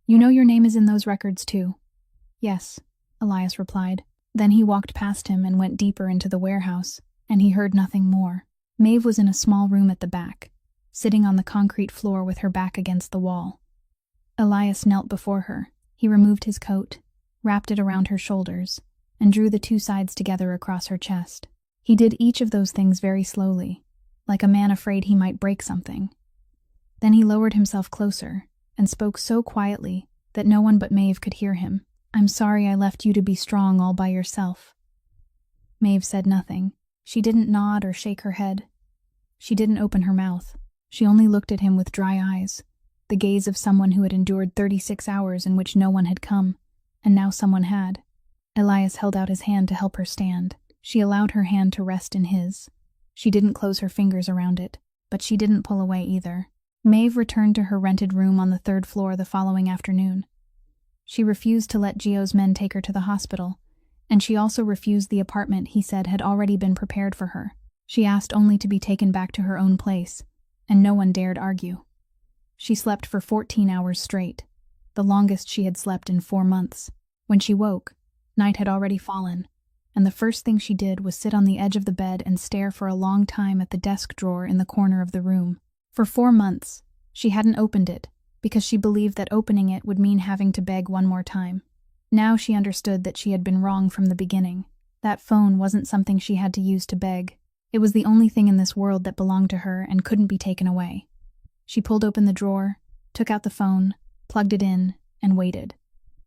"You know your name is in those records too." "Yes," Elias replied. Then he walked past him and went deeper into the warehouse, and he heard nothing more. Maeve was in a small room at the back, sitting on the concrete floor with her back against the wall. Elias knelt before her. He removed his coat, wrapped it around her shoulders, and drew the 2 sides together across her chest. He did each of those things very slowly, like a man afraid he might break something. Then he lowered himself closer and spoke so quietly that no one but Maeve could hear him. "I'm sorry I left you to be strong all by yourself." Maeve said nothing. She didn't nod or shake her head. She didn't open her mouth. She only looked at him with dry eyes, the gaze of someone who had endured 36 hours in which no one had come, and now someone had. Elias held out his hand to help her stand. She allowed her hand to rest in his. She didn't close her fingers around it, but she didn't pull away either. Maeve returned to her rented room on the 3rd floor the following afternoon. She refused to let Gio's men take her to the hospital, and she also refused the apartment he said had already been prepared for her. She asked only to be taken back to her own place, and no one dared argue. She slept for 14 hours straight, the longest she had slept in 4 months. When she woke, night had already fallen, and the first thing she did was sit on the edge of the bed and stare for a long time at the desk drawer in the corner of the room. For 4 months, she hadn't opened it, because she believed that opening it would mean having to beg one more time. Now she understood that she had been wrong from the beginning. That phone wasn't something she had to use to beg. It was the only thing in this world that belonged to her and couldn't be taken away. She pulled open the drawer, took out the phone, plugged it in, and waited.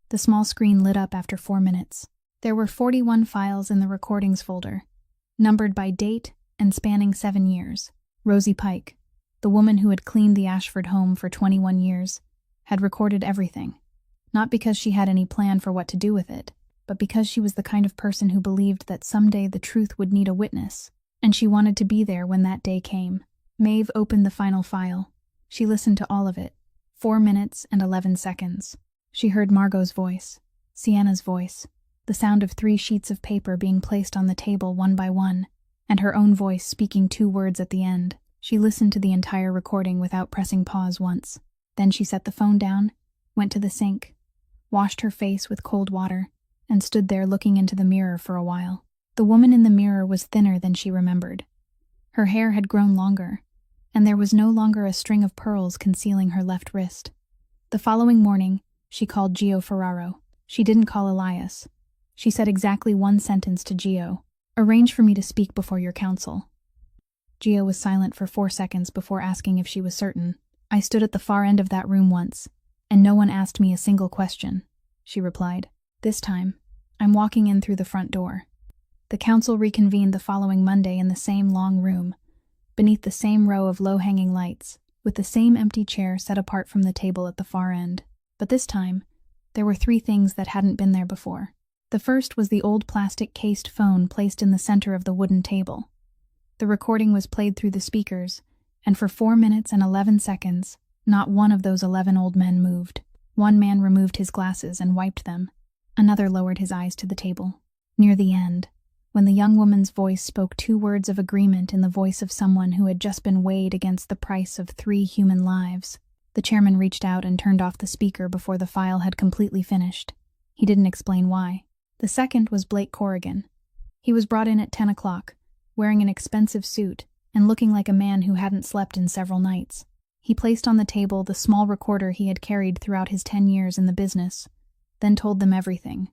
The small screen lit up after 4 minutes. There were 41 files in the recordings folder, numbered by date and spanning 7 years. Rosie Pike, the woman who had cleaned the Ashford home for 21 years, had recorded everything. Not because she had any plan for what to do with it, but because she was the kind of person who believed that someday the truth would need a witness, and she wanted to be there when that day came. Maeve opened the final file. She listened to all of it. 4 minutes and 11 seconds. She heard Margot's voice, Sienna's voice, the sound of 3 sheets of paper being placed on the table one by one, and her own voice speaking 2 words at the end. She listened to the entire recording without pressing pause once. Then she set the phone down, went to the sink, washed her face with cold water, and stood there looking into the mirror for a while. The woman in the mirror was thinner than she remembered. Her hair had grown longer, and there was no longer a string of pearls concealing her left wrist. The following morning, She called Gio Ferraro. She didn't call Elias. She said exactly one sentence to Gio. "Arrange for me to speak before your counsel." Gio was silent for 4 seconds before asking if she was certain. "I stood at the far end of that room once, and no one asked me a single question," she replied. "This time, I'm walking in through the front door." The council reconvened the following Monday in the same long room, beneath the same row of low-hanging lights, with the same empty chair set apart from the table at the far end. But this time, there were 3 things that hadn't been there before. The first was the old plastic-cased phone placed in the center of the wooden table. The recording was played through the speakers, and for 4 minutes and 11 seconds, not one of those 11 old men moved. One man removed his glasses and wiped them. Another lowered his eyes to the table. Near the end, when the young woman's voice spoke 2 words of agreement in the voice of someone who had just been weighed against the price of 3 human lives, the chairman reached out and turned off the speaker before the file had completely finished. He didn't explain why. The second was Blake Corrigan. He was brought in at 10 o'clock, wearing an expensive suit and looking like a man who hadn't slept in several nights. He placed on the table the small recorder he had carried throughout his 10 years in the business, then told them everything: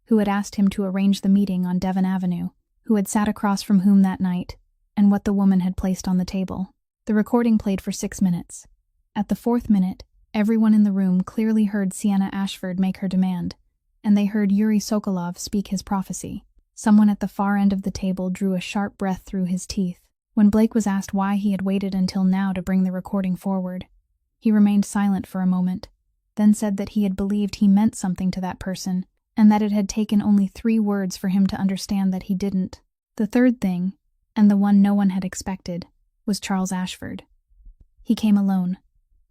who had asked him to arrange the meeting on Devon Avenue, who had sat across from whom that night, and what the woman had placed on the table. The recording played for 6 minutes. At the 4th minute, everyone in the room clearly heard Sienna Ashford make her demand, and they heard Yuri Sokolov speak his prophecy. Someone at the far end of the table drew a sharp breath through his teeth. When Blake was asked why he had waited until now to bring the recording forward, he remained silent for a moment, then said that he had believed he meant something to that person, and that it had taken only 3 words for him to understand that he didn't. The third thing, and the one no one had expected, was Charles Ashford. He came alone,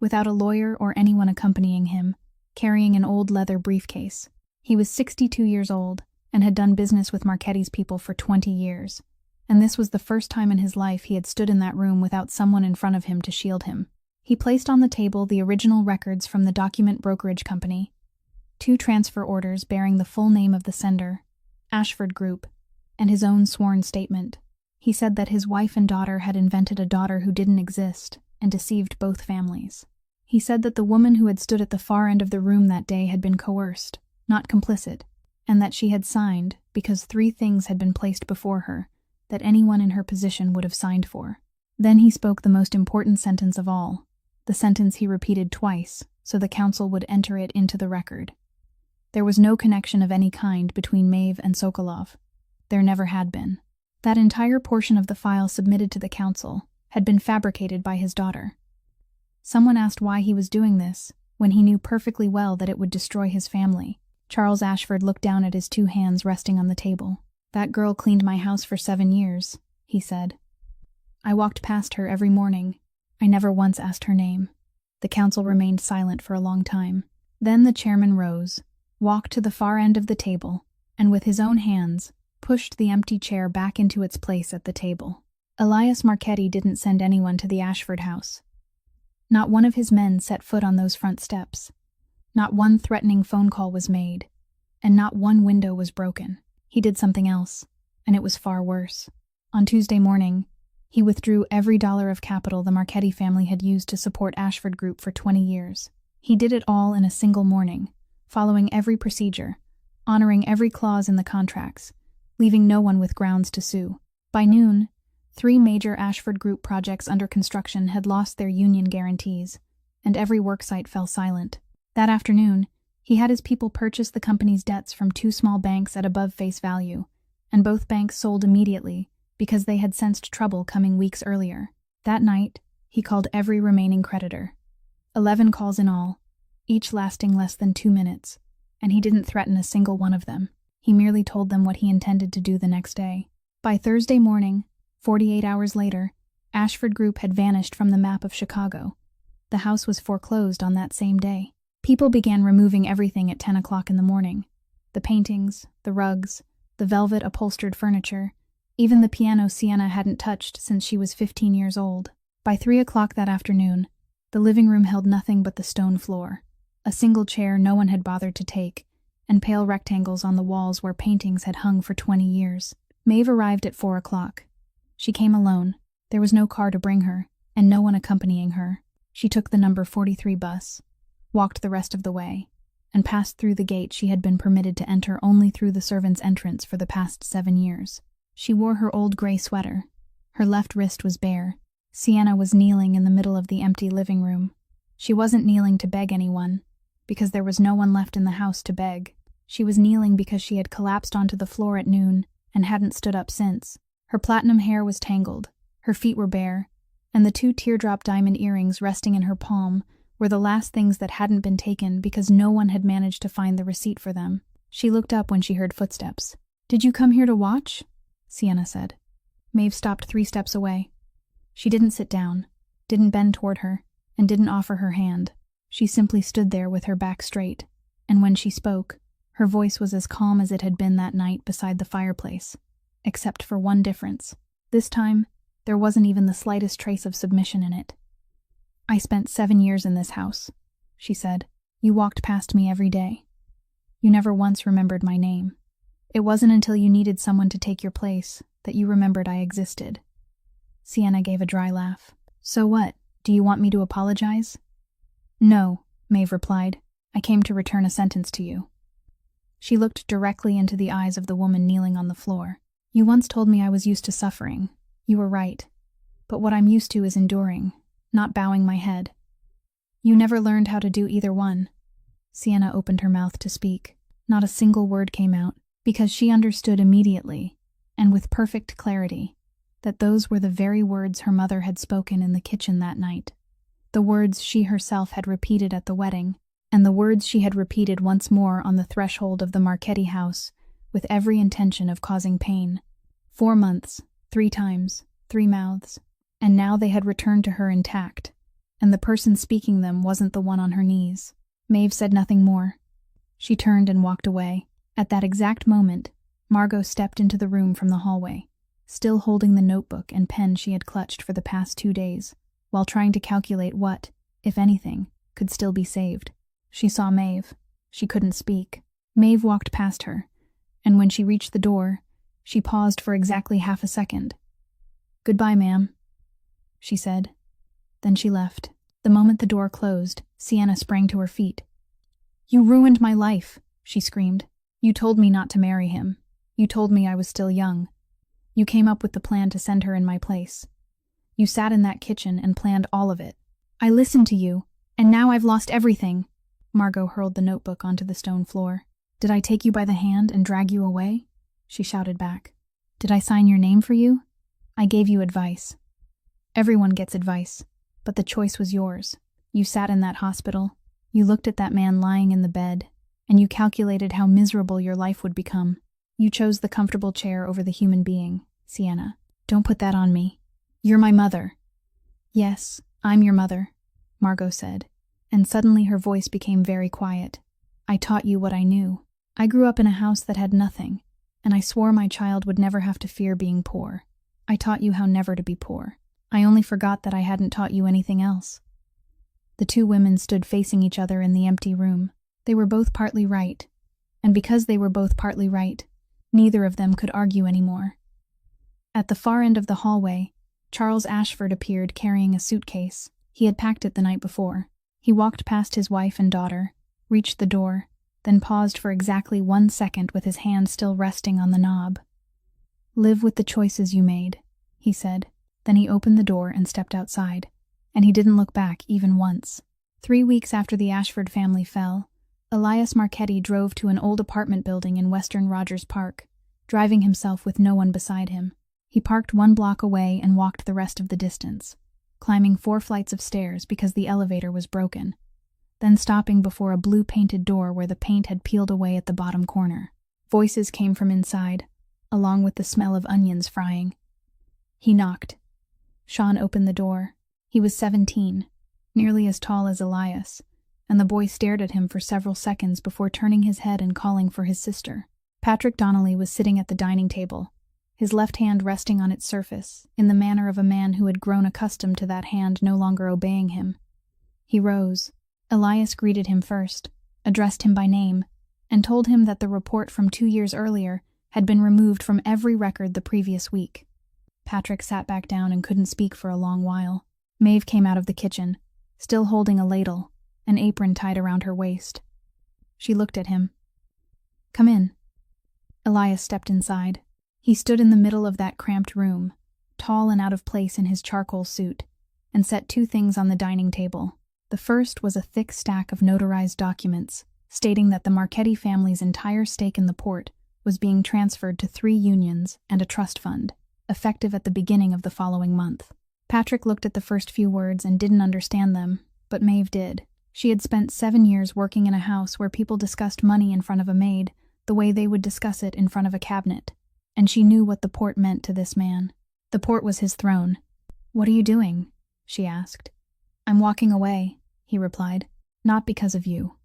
without a lawyer or anyone accompanying him, carrying an old leather briefcase. He was 62 years old, and had done business with Marchetti's people for 20 years, and this was the first time in his life he had stood in that room without someone in front of him to shield him. He placed on the table the original records from the document brokerage company, 2 transfer orders bearing the full name of the sender, Ashford Group, and his own sworn statement. He said that his wife and daughter had invented a daughter who didn't exist and deceived both families. He said that the woman who had stood at the far end of the room that day had been coerced, not complicit, and that she had signed because 3 things had been placed before her that anyone in her position would have signed for. Then he spoke the most important sentence of all, the sentence he repeated twice, so the council would enter it into the record. There was no connection of any kind between Maeve and Sokolov. There never had been. That entire portion of the file submitted to the council had been fabricated by his daughter. Someone asked why he was doing this, when he knew perfectly well that it would destroy his family. Charles Ashford looked down at his 2 hands resting on the table. "That girl cleaned my house for 7 years, he said. "I walked past her every morning. I never once asked her name." The council remained silent for a long time. Then the chairman rose, walked to the far end of the table, and with his own hands, pushed the empty chair back into its place at the table. Elias Marchetti didn't send anyone to the Ashford house. Not one of his men set foot on those front steps. Not one threatening phone call was made, and not one window was broken. He did something else, and it was far worse. On Tuesday morning, he withdrew every dollar of capital the Marchetti family had used to support Ashford Group for 20 years. He did it all in a single morning, following every procedure, honoring every clause in the contracts, leaving no one with grounds to sue. By noon, 3 major Ashford Group projects under construction had lost their union guarantees, and every worksite fell silent. That afternoon, he had his people purchase the company's debts from 2 small banks at above face value, and both banks sold immediately because they had sensed trouble coming weeks earlier. That night, he called every remaining creditor. 11 calls in all, each lasting less than 2 minutes, and he didn't threaten a single one of them. He merely told them what he intended to do the next day. By Thursday morning, 48 hours later, Ashford Group had vanished from the map of Chicago. The house was foreclosed on that same day. People began removing everything at 10 o'clock in the morning. The paintings, the rugs, the velvet upholstered furniture, even the piano Sienna hadn't touched since she was 15 years old. By 3 o'clock that afternoon, the living room held nothing but the stone floor, a single chair no one had bothered to take, and pale rectangles on the walls where paintings had hung for 20 years. Maeve arrived at 4 o'clock. She came alone. There was no car to bring her, and no one accompanying her. She took the number 43 bus, walked the rest of the way, and passed through the gate she had been permitted to enter only through the servants' entrance for the past 7 years. She wore her old gray sweater. Her left wrist was bare. Sienna was kneeling in the middle of the empty living room. She wasn't kneeling to beg anyone, because there was no one left in the house to beg. She was kneeling because she had collapsed onto the floor at noon and hadn't stood up since. Her platinum hair was tangled, her feet were bare, and the 2 teardrop diamond earrings resting in her palm were the last things that hadn't been taken because no one had managed to find the receipt for them. She looked up when she heard footsteps. "Did you come here to watch?" Sienna said. Maeve stopped 3 steps away. She didn't sit down, didn't bend toward her, and didn't offer her hand. She simply stood there with her back straight, and when she spoke, her voice was as calm as it had been that night beside the fireplace, except for one difference. This time, there wasn't even the slightest trace of submission in it. "I spent 7 years in this house," she said. "You walked past me every day. You never once remembered my name. It wasn't until you needed someone to take your place that you remembered I existed." Sienna gave a dry laugh. "So what? Do you want me to apologize?" "No," Maeve replied. "I came to return a sentence to you." She looked directly into the eyes of the woman kneeling on the floor. "You once told me I was used to suffering. You were right. But what I'm used to is enduring, not bowing my head. You never learned how to do either one." Sienna opened her mouth to speak. Not a single word came out, because she understood immediately, and with perfect clarity, that those were the very words her mother had spoken in the kitchen that night. The words she herself had repeated at the wedding, and the words she had repeated once more on the threshold of the Marchetti house, with every intention of causing pain. 4 months, 3 times, 3 mouths, and now they had returned to her intact, and the person speaking them wasn't the one on her knees. Maeve said nothing more. She turned and walked away. At that exact moment, Margot stepped into the room from the hallway, still holding the notebook and pen she had clutched for the past 2 days, while trying to calculate what, if anything, could still be saved. She saw Maeve. She couldn't speak. Maeve walked past her, and when she reached the door, she paused for exactly half a second. "Goodbye, ma'am," she said. Then she left. The moment the door closed, Sienna sprang to her feet. "You ruined my life," she screamed. "You told me not to marry him. You told me I was still young. You came up with the plan to send her in my place. You sat in that kitchen and planned all of it. I listened to you, and now I've lost everything." Margot hurled the notebook onto the stone floor. "Did I take you by the hand and drag you away?" she shouted back. "Did I sign your name for you? I gave you advice. Everyone gets advice, but the choice was yours. You sat in that hospital, you looked at that man lying in the bed, and you calculated how miserable your life would become. You chose the comfortable chair over the human being. Sienna, don't put that on me. You're my mother." "Yes, I'm your mother," Margot said, and suddenly her voice became very quiet. "I taught you what I knew. I grew up in a house that had nothing, and I swore my child would never have to fear being poor. I taught you how never to be poor. I only forgot that I hadn't taught you anything else." The 2 women stood facing each other in the empty room. They were both partly right, and because they were both partly right, neither of them could argue anymore. At the far end of the hallway, Charles Ashford appeared carrying a suitcase. He had packed it the night before. He walked past his wife and daughter, reached the door, then paused for exactly 1 second with his hand still resting on the knob. "Live with the choices you made," he said. Then he opened the door and stepped outside, and he didn't look back even once. 3 weeks after the Ashford family fell, Elias Marchetti drove to an old apartment building in Western Rogers Park, driving himself with no one beside him. He parked 1 block away and walked the rest of the distance, climbing 4 flights of stairs because the elevator was broken, then stopping before a blue-painted door where the paint had peeled away at the bottom corner. Voices came from inside, along with the smell of onions frying. He knocked. Sean opened the door. He was 17, nearly as tall as Elias, and the boy stared at him for several seconds before turning his head and calling for his sister. Patrick Donnelly was sitting at the dining table, his left hand resting on its surface, in the manner of a man who had grown accustomed to that hand no longer obeying him. He rose. Elias greeted him first, addressed him by name, and told him that the report from 2 years earlier had been removed from every record the previous week. Patrick sat back down and couldn't speak for a long while. Maeve came out of the kitchen, still holding a ladle, an apron tied around her waist. She looked at him. "Come in." Elias stepped inside. He stood in the middle of that cramped room, tall and out of place in his charcoal suit, and set two things on the dining table. The first was a thick stack of notarized documents, stating that the Marchetti family's entire stake in the port was being transferred to 3 unions and a trust fund, effective at the beginning of the following month. Patrick looked at the first few words and didn't understand them, but Maeve did. She had spent 7 years working in a house where people discussed money in front of a maid the way they would discuss it in front of a cabinet, and she knew what the port meant to this man. The port was his throne. "What are you doing?" she asked. "I'm walking away," he replied. "Not because of you.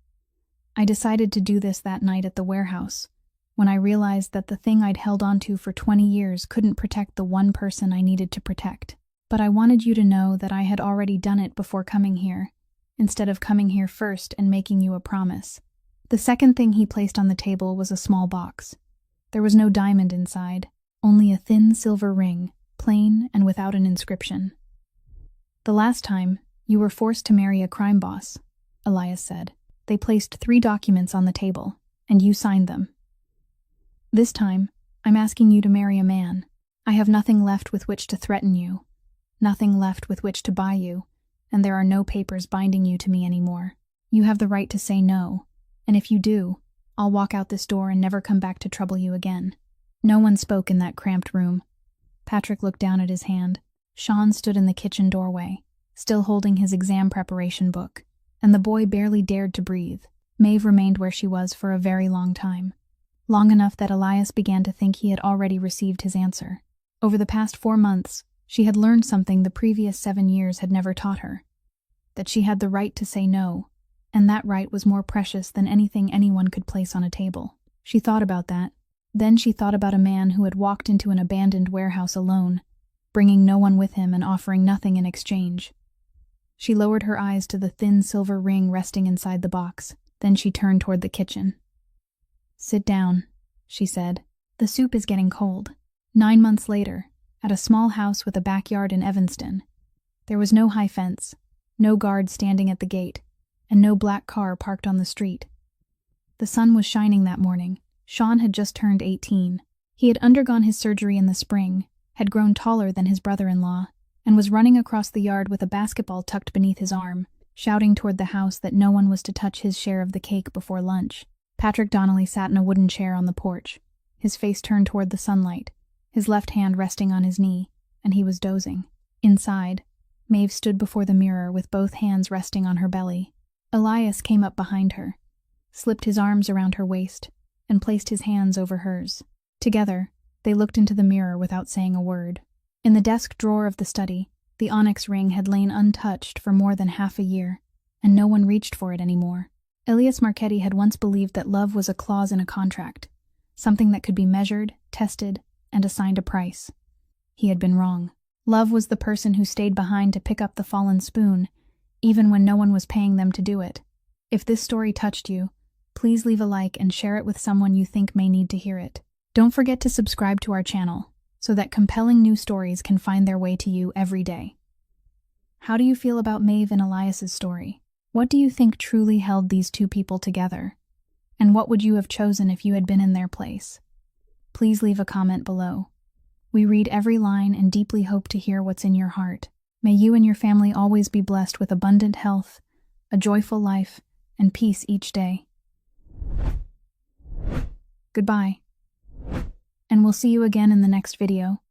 I decided to do this that night at the warehouse, when I realized that the thing I'd held onto for 20 years couldn't protect the one person I needed to protect. But I wanted you to know that I had already done it before coming here, instead of coming here first and making you a promise." The second thing he placed on the table was a small box. There was no diamond inside, only a thin silver ring, plain and without an inscription. "The last time, you were forced to marry a crime boss," Elias said. "They placed 3 documents on the table, and you signed them. This time, I'm asking you to marry a man. I have nothing left with which to threaten you, nothing left with which to buy you, and there are no papers binding you to me anymore. You have the right to say no, and if you do, I'll walk out this door and never come back to trouble you again." No one spoke in that cramped room. Patrick looked down at his hand. Sean stood in the kitchen doorway, still holding his exam preparation book, and the boy barely dared to breathe. Maeve remained where she was for a very long time. Long enough that Elias began to think he had already received his answer. Over the past 4 months, she had learned something the previous 7 years had never taught her. That she had the right to say no, and that right was more precious than anything anyone could place on a table. She thought about that. Then she thought about a man who had walked into an abandoned warehouse alone, bringing no one with him and offering nothing in exchange. She lowered her eyes to the thin silver ring resting inside the box. Then she turned toward the kitchen. "Sit down," she said. "The soup is getting cold." 9 months later, at a small house with a backyard in Evanston, there was no high fence, no guard standing at the gate, and no black car parked on the street. The sun was shining that morning. Sean had just turned 18. He had undergone his surgery in the spring, had grown taller than his brother-in-law, and was running across the yard with a basketball tucked beneath his arm, shouting toward the house that no one was to touch his share of the cake before lunch. Patrick Donnelly sat in a wooden chair on the porch, his face turned toward the sunlight, his left hand resting on his knee, and he was dozing. Inside, Maeve stood before the mirror with both hands resting on her belly. Elias came up behind her, slipped his arms around her waist, and placed his hands over hers. Together, they looked into the mirror without saying a word. In the desk drawer of the study, the onyx ring had lain untouched for more than half a year, and no one reached for it anymore. Elias Marchetti had once believed that love was a clause in a contract, something that could be measured, tested, and assigned a price. He had been wrong. Love was the person who stayed behind to pick up the fallen spoon, even when no one was paying them to do it. If this story touched you, please leave a like and share it with someone you think may need to hear it. Don't forget to subscribe to our channel, so that compelling new stories can find their way to you every day. How do you feel about Maeve and Elias's story? What do you think truly held these two people together? And what would you have chosen if you had been in their place? Please leave a comment below. We read every line and deeply hope to hear what's in your heart. May you and your family always be blessed with abundant health, a joyful life, and peace each day. Goodbye. And we'll see you again in the next video.